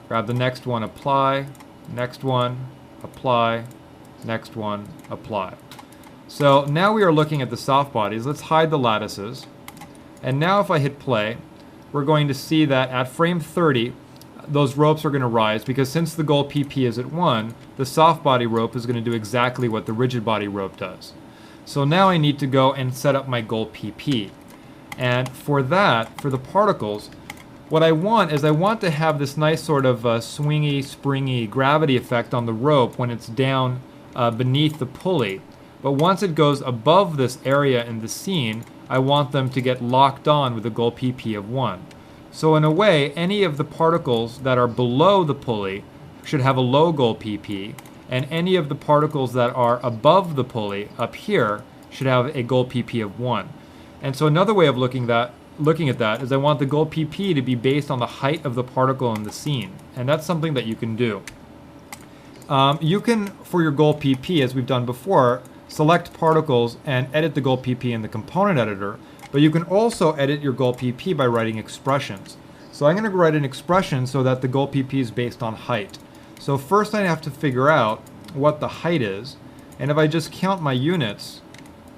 Grab the next one, apply, next one, apply, next one, apply. So now we are looking at the soft bodies. Let's hide the lattices. And now if I hit play, we're going to see that at frame 30, those ropes are going to rise, because since the goal PP is at 1, the soft body rope is going to do exactly what the rigid body rope does. So now I need to go and set up my goal PP. And for that, for the particles, what I want is I want to have this nice sort of swingy, springy gravity effect on the rope when it's down beneath the pulley. But once it goes above this area in the scene, I want them to get locked on with a goal PP of 1. So in a way, any of the particles that are below the pulley should have a low goal PP, and any of the particles that are above the pulley up here should have a goal PP of 1. And so another way of looking at that is I want the goal PP to be based on the height of the particle in the scene. And that's something that you can do. You can, for your goal PP, as we've done before, select particles and edit the goal PP in the component editor, but you can also edit your goal PP by writing expressions. So I'm going to write an expression so that the goal PP is based on height. So first I have to figure out what the height is, and if I just count my units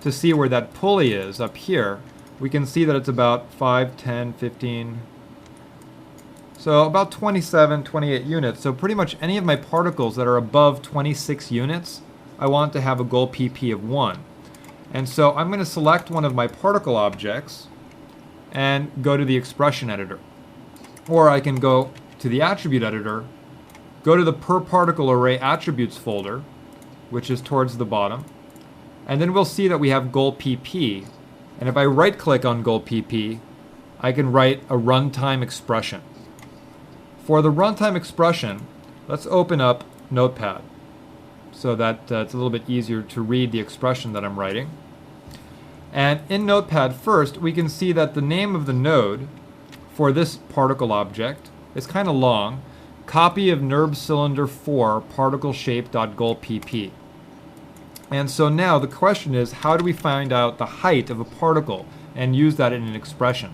to see where that pulley is up here, we can see that it's about 5, 10, 15, so about 27, 28 units. So pretty much any of my particles that are above 26 units, I want to have a goal PP of 1. And so I'm going to select one of my particle objects and go to the expression editor. Or I can go to the attribute editor, go to the per particle array attributes folder, which is towards the bottom, and then we'll see that we have goal PP. And if I right click on goal PP, I can write a runtime expression. For the runtime expression, let's open up Notepad so that it's a little bit easier to read the expression that I'm writing. And in Notepad first, we can see that the name of the node for this particle object is kind of long. Copy of NURB cylinder 4 particle shape.goalpp. And so now the question is, how do we find out the height of a particle and use that in an expression?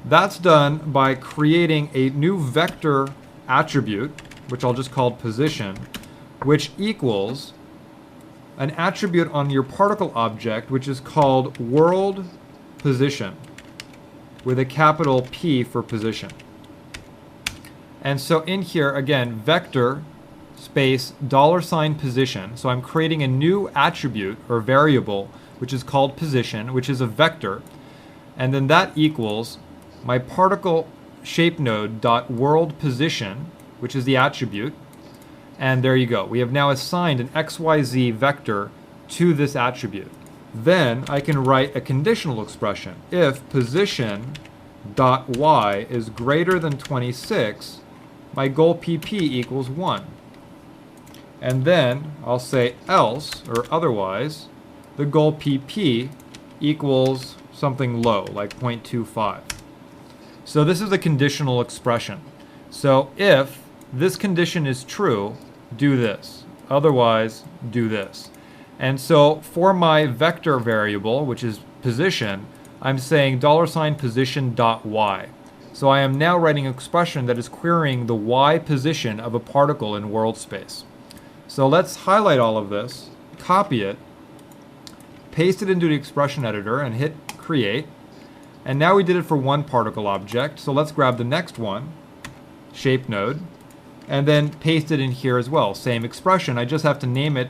That's done by creating a new vector attribute, which I'll just call position, which equals an attribute on your particle object, which is called world position, with a capital P for position. And so in here, again, vector space $position. So I'm creating a new attribute or variable, which is called position, which is a vector. And then that equals my particle shape node dot world position, which is the attribute. And there you go. We have now assigned an XYZ vector to this attribute. Then I can write a conditional expression. If position dot y is greater than 26, my goal PP equals 1. And then I'll say else, or otherwise, the goal PP equals something low, like 0.25. So this is a conditional expression. So if this condition is true, do this. Otherwise, do this. And so for my vector variable, which is position, I'm saying $position.y. So I am now writing an expression that is querying the y position of a particle in world space. So let's highlight all of this, copy it, paste it into the expression editor, and hit create. And now we did it for one particle object, so let's grab the next one, shape node, and then paste it in here as well. Same expression, I just have to name it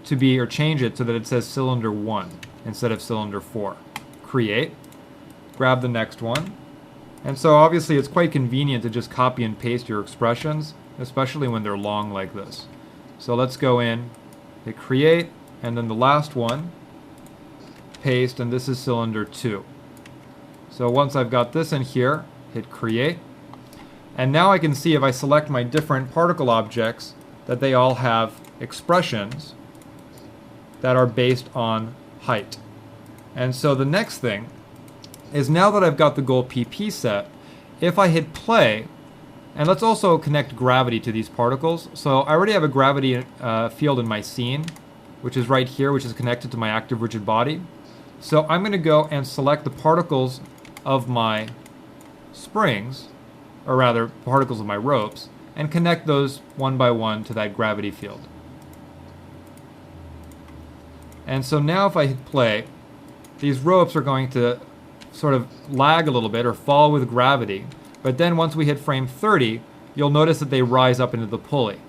to be, or change it so that it says cylinder 1 instead of cylinder 4. Create, grab the next one. And so obviously it's quite convenient to just copy and paste your expressions, especially when they're long like this. So let's go in, hit create, and then the last one, paste, and this is cylinder 2. So once I've got this in here, hit create. And now I can see if I select my different particle objects that they all have expressions that are based on height. And so the next thing is, now that I've got the goal PP set, if I hit play, and let's also connect gravity to these particles. So I already have a gravity field in my scene, which is right here, which is connected to my active rigid body. So I'm going to go and select the particles of my springs, or rather particles of my ropes, and connect those one by one to that gravity field. And so now if I hit play, these ropes are going to sort of lag a little bit or fall with gravity. But then once we hit frame 30, you'll notice that they rise up into the pulley.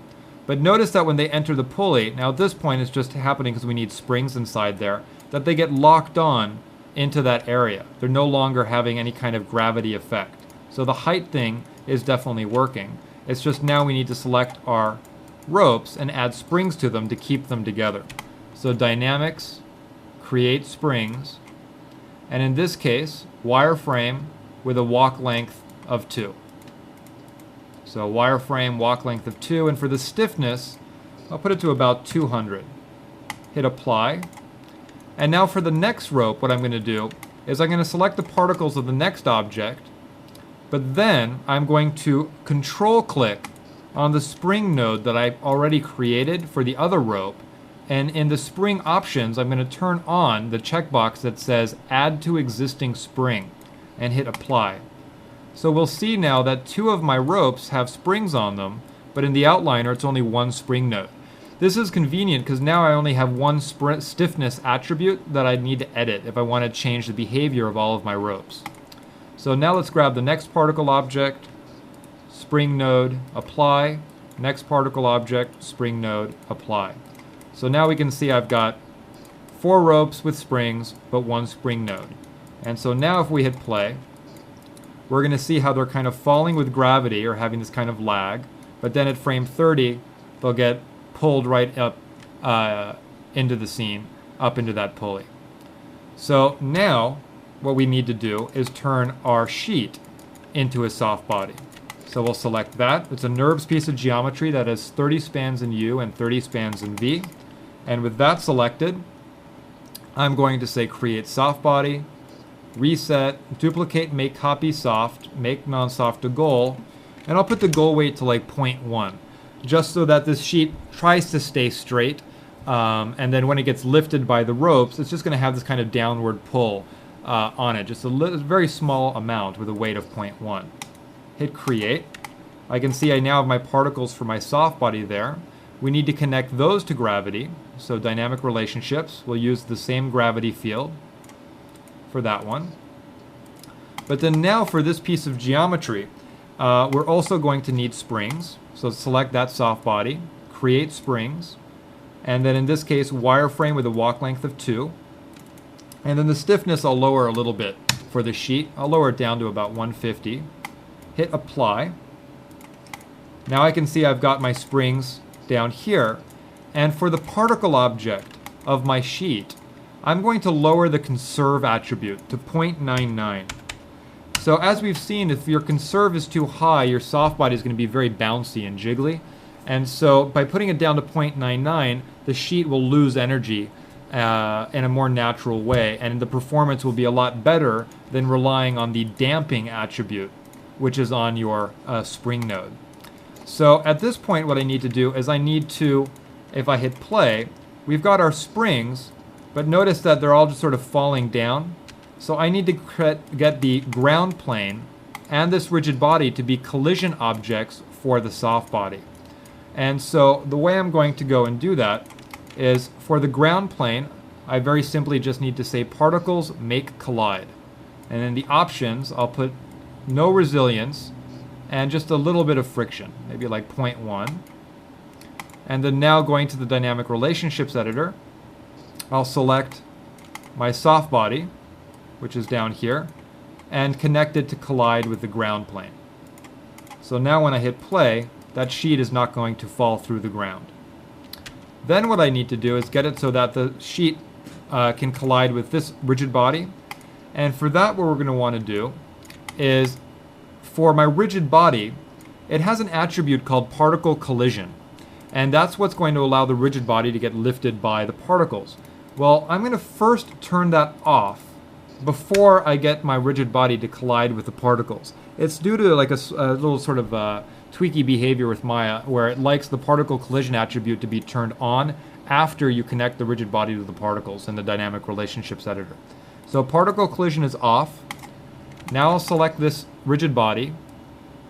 But notice that when they enter the pulley, now at this point it's just happening because we need springs inside there, that they get locked on into that area. They're no longer having any kind of gravity effect. So the height thing is definitely working. It's just now we need to select our ropes and add springs to them to keep them together. So dynamics, create springs, and in this case, wireframe with a walk length of 2. So wireframe, walk length of 2, and for the stiffness, I'll put it to about 200. Hit apply. And now for the next rope, what I'm going to do is I'm going to select the particles of the next object, but then I'm going to control click on the spring node that I've already created for the other rope. And in the spring options, I'm going to turn on the checkbox that says add to existing spring and hit apply. So we'll see now that 2 of my ropes have springs on them, but in the outliner it's only 1 spring node. This is convenient because now I only have 1 stiffness attribute that I need to edit if I want to change the behavior of all of my ropes. So now let's grab the next particle object, spring node, apply, next particle object, spring node, apply. So now we can see I've got 4 ropes with springs, but 1 spring node. And so now if we hit play, we're going to see how they're kind of falling with gravity or having this kind of lag, but then at frame 30, they'll get pulled right up into the scene, up into that pulley. So now what we need to do is turn our sheet into a soft body. So we'll select that. It's a NURBS piece of geometry that has 30 spans in U and 30 spans in V. And with that selected, I'm going to say create soft body, reset, duplicate, make copy soft, make non-soft to goal, and I'll put the goal weight to like 0.1, just so that this sheet tries to stay straight, and then when it gets lifted by the ropes, it's just going to have this kind of downward pull on it, just a very small amount with a weight of 0.1. Hit create. I can see I now have my particles for my soft body there. We need to connect those to gravity, so dynamic relationships, we'll use the same gravity field for that one. But then now for this piece of geometry, we're also going to need springs. So select that soft body, create springs, and then in this case wireframe with a walk length of 2. And then the stiffness I'll lower a little bit for the sheet. I'll lower it down to about 150. Hit apply. Now I can see I've got my springs down here. And for the particle object of my sheet, I'm going to lower the conserve attribute to 0.99. So as we've seen, if your conserve is too high, your soft body is going to be very bouncy and jiggly. And so by putting it down to 0.99, the sheet will lose energy in a more natural way, and the performance will be a lot better than relying on the damping attribute, which is on your spring node. So at this point, what I need to do is I need to, if I hit play, we've got our springs, but notice that they're all just sort of falling down. So I need to get the ground plane and this rigid body to be collision objects for the soft body. And so the way I'm going to go and do that is for the ground plane, I very simply just need to say particles make collide. And in the options, I'll put no resilience and just a little bit of friction, maybe like 0.1. And then now going to the dynamic relationships editor, I'll select my soft body, which is down here, and connect it to collide with the ground plane. So now when I hit play, that sheet is not going to fall through the ground. Then what I need to do is get it so that the sheet can collide with this rigid body. And for that, what we're going to want to do is, for my rigid body, it has an attribute called particle collision. And that's what's going to allow the rigid body to get lifted by the particles. Well, I'm going to first turn that off before I get my rigid body to collide with the particles. It's due to like a little sort of tweaky behavior with Maya, where it likes the particle collision attribute to be turned on after you connect the rigid body to the particles in the dynamic relationships editor. So particle collision is off. Now I'll select this rigid body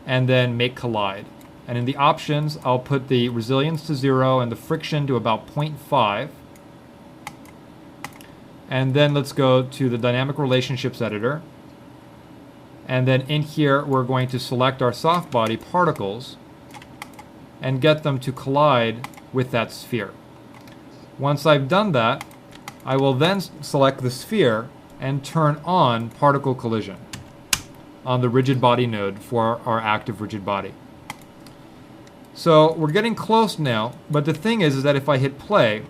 and then make collide. And in the options, I'll put the resilience to 0 and the friction to about 0.5. And then let's go to the dynamic relationships editor. And then in here, we're going to select our soft body particles and get them to collide with that sphere. Once I've done that, I will then select the sphere and turn on particle collision on the rigid body node for our active rigid body. So we're getting close now, but the thing is that if I hit play,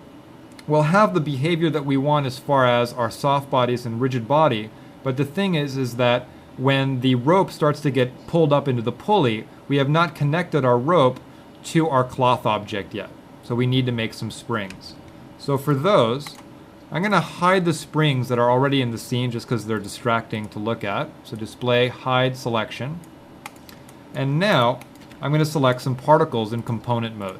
we'll have the behavior that we want as far as our soft bodies and rigid body, but the thing is that when the rope starts to get pulled up into the pulley, we have not connected our rope to our cloth object yet. So we need to make some springs. So for those, I'm going to hide the springs that are already in the scene just because they're distracting to look at. So display, hide selection. And now I'm going to select some particles in component mode.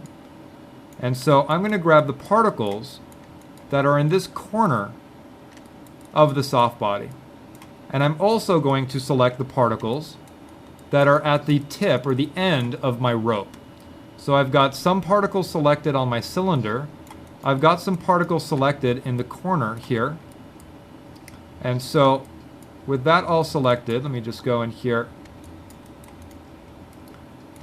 And so I'm going to grab the particles that are in this corner of the soft body. And I'm also going to select the particles that are at the tip or the end of my rope. So I've got some particles selected on my cylinder. I've got some particles selected in the corner here. And so with that all selected, let me just go in here.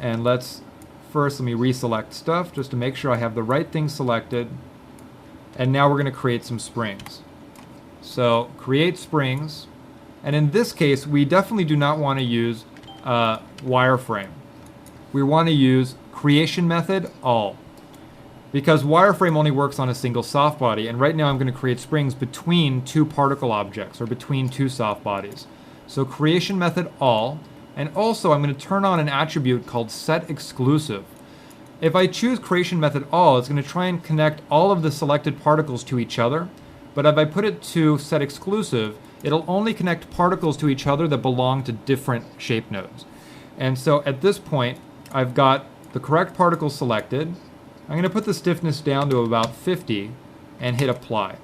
And let me reselect stuff just to make sure I have the right thing selected. And now we're going to create some springs. So create springs. And in this case, we definitely do not want to use wireframe. We want to use creation method all. Because wireframe only works on a single soft body, and right now I'm going to create springs between two particle objects, or between two soft bodies. So creation method all, and also I'm going to turn on an attribute called set exclusive. If I choose creation method all, it's going to try and connect all of the selected particles to each other, but if I put it to set exclusive, it'll only connect particles to each other that belong to different shape nodes. And so at this point, I've got the correct particles selected. I'm going to put the stiffness down to about 50 and hit apply.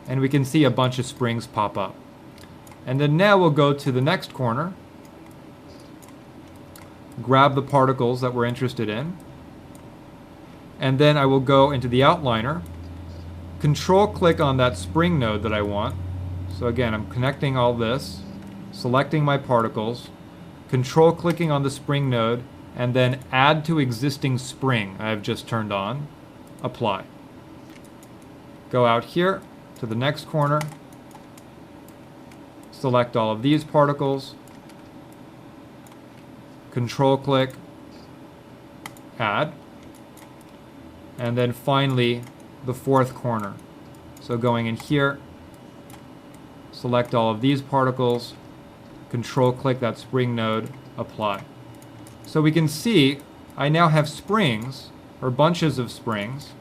And we can see a bunch of springs pop up. And then now we'll go to the next corner, grab the particles that we're interested in, and then I will go into the outliner, control click on that spring node that I want. So again, I'm connecting all this, selecting my particles, control clicking on the spring node, and then add to existing spring I have just turned on, apply. Go out here to the next corner, select all of these particles, control click, add, and then finally the fourth corner. So going in here, select all of these particles, control click that spring node, apply. So we can see I now have springs, or bunches of springs,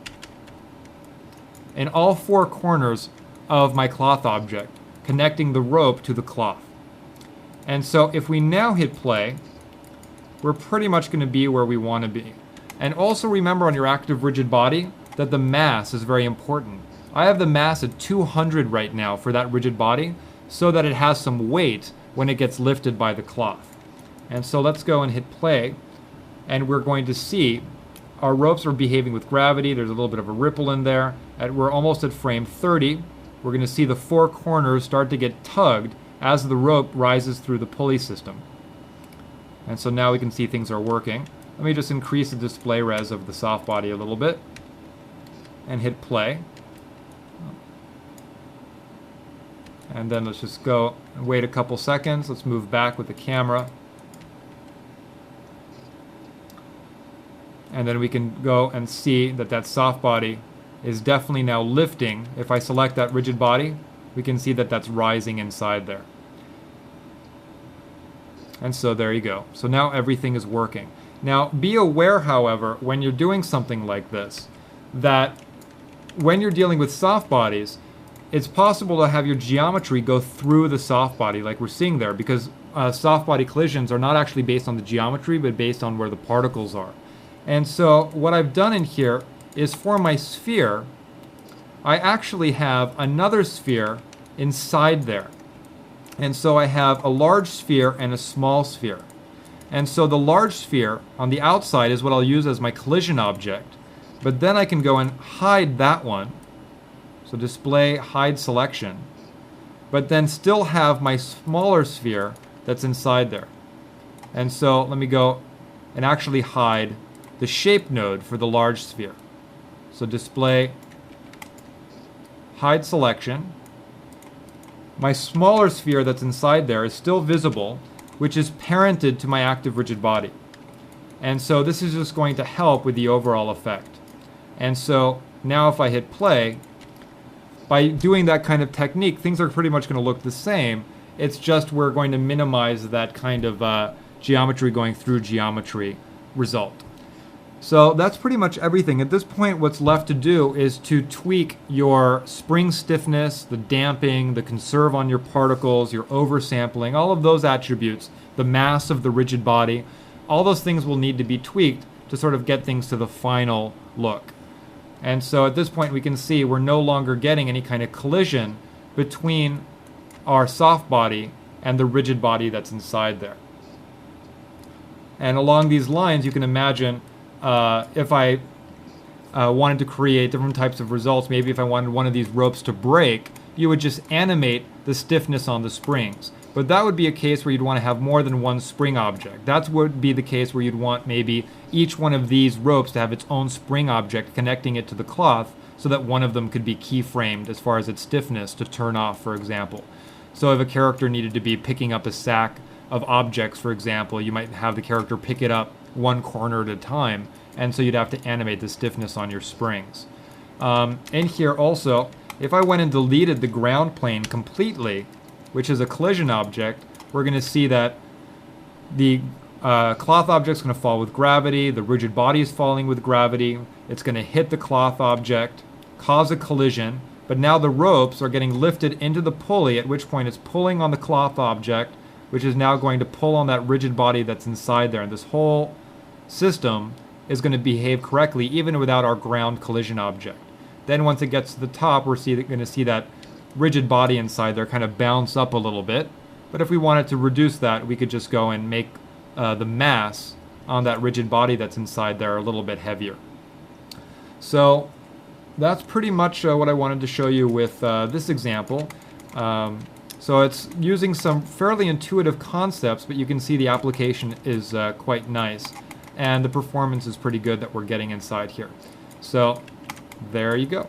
in all four corners of my cloth object, connecting the rope to the cloth. And so if we now hit play, we're pretty much going to be where we want to be. And also remember on your active rigid body that the mass is very important. I have the mass at 200 right now for that rigid body, so that it has some weight when it gets lifted by the cloth. And so let's go and hit play, and we're going to see our ropes are behaving with gravity. There's a little bit of a ripple in there. We're almost at frame 30. We're going to see the four corners start to get tugged as the rope rises through the pulley system. And so now we can see things are working. Let me just increase the display res of the soft body a little bit and hit play. And then let's just go and wait a couple seconds. Let's move back with the camera. And then we can go and see that that soft body is definitely now lifting. If I select that rigid body, we can see that that's rising inside there. And so there you go. So now everything is working. Now be aware, however, when you're doing something like this, that when you're dealing with soft bodies, it's possible to have your geometry go through the soft body like we're seeing there, because soft body collisions are not actually based on the geometry, but based on where the particles are. And so what I've done in here is for my sphere, I actually have another sphere inside there. And so I have a large sphere and a small sphere. And so the large sphere on the outside is what I'll use as my collision object. But then I can go and hide that one. So display hide selection. But then still have my smaller sphere that's inside there. And so let me go and actually hide the shape node for the large sphere. So display, hide selection. My smaller sphere that's inside there is still visible, which is parented to my active rigid body. And so this is just going to help with the overall effect. And so now if I hit play, by doing that kind of technique, things are pretty much going to look the same. It's just we're going to minimize that kind of geometry going through geometry result. So that's pretty much everything. At this point, what's left to do is to tweak your spring stiffness, the damping, the conserve on your particles, your oversampling, all of those attributes, the mass of the rigid body, all those things will need to be tweaked to sort of get things to the final look. And so at this point, we can see we're no longer getting any kind of collision between our soft body and the rigid body that's inside there. And along these lines, you can imagine if I wanted to create different types of results, maybe if I wanted one of these ropes to break, you would just animate the stiffness on the springs. But that would be a case where you'd want to have more than one spring object. That would be the case where you'd want maybe each one of these ropes to have its own spring object connecting it to the cloth so that one of them could be keyframed as far as its stiffness to turn off, for example. So if a character needed to be picking up a sack of objects, for example, you might have the character pick it up one corner at a time, and so you'd have to animate the stiffness on your springs. In here also, if I went and deleted the ground plane completely, which is a collision object, we're going to see that the cloth object is going to fall with gravity, the rigid body is falling with gravity, it's going to hit the cloth object, cause a collision, but now the ropes are getting lifted into the pulley, at which point it's pulling on the cloth object, which is now going to pull on that rigid body that's inside there. And this whole system is going to behave correctly even without our ground collision object. Then once it gets to the top, we're going to see that rigid body inside there kind of bounce up a little bit. But if we wanted to reduce that, we could just go and make the mass on that rigid body that's inside there a little bit heavier. So that's pretty much what I wanted to show you with this example. So it's using some fairly intuitive concepts, but you can see the application is quite nice. And the performance is pretty good that we're getting inside here. So there you go.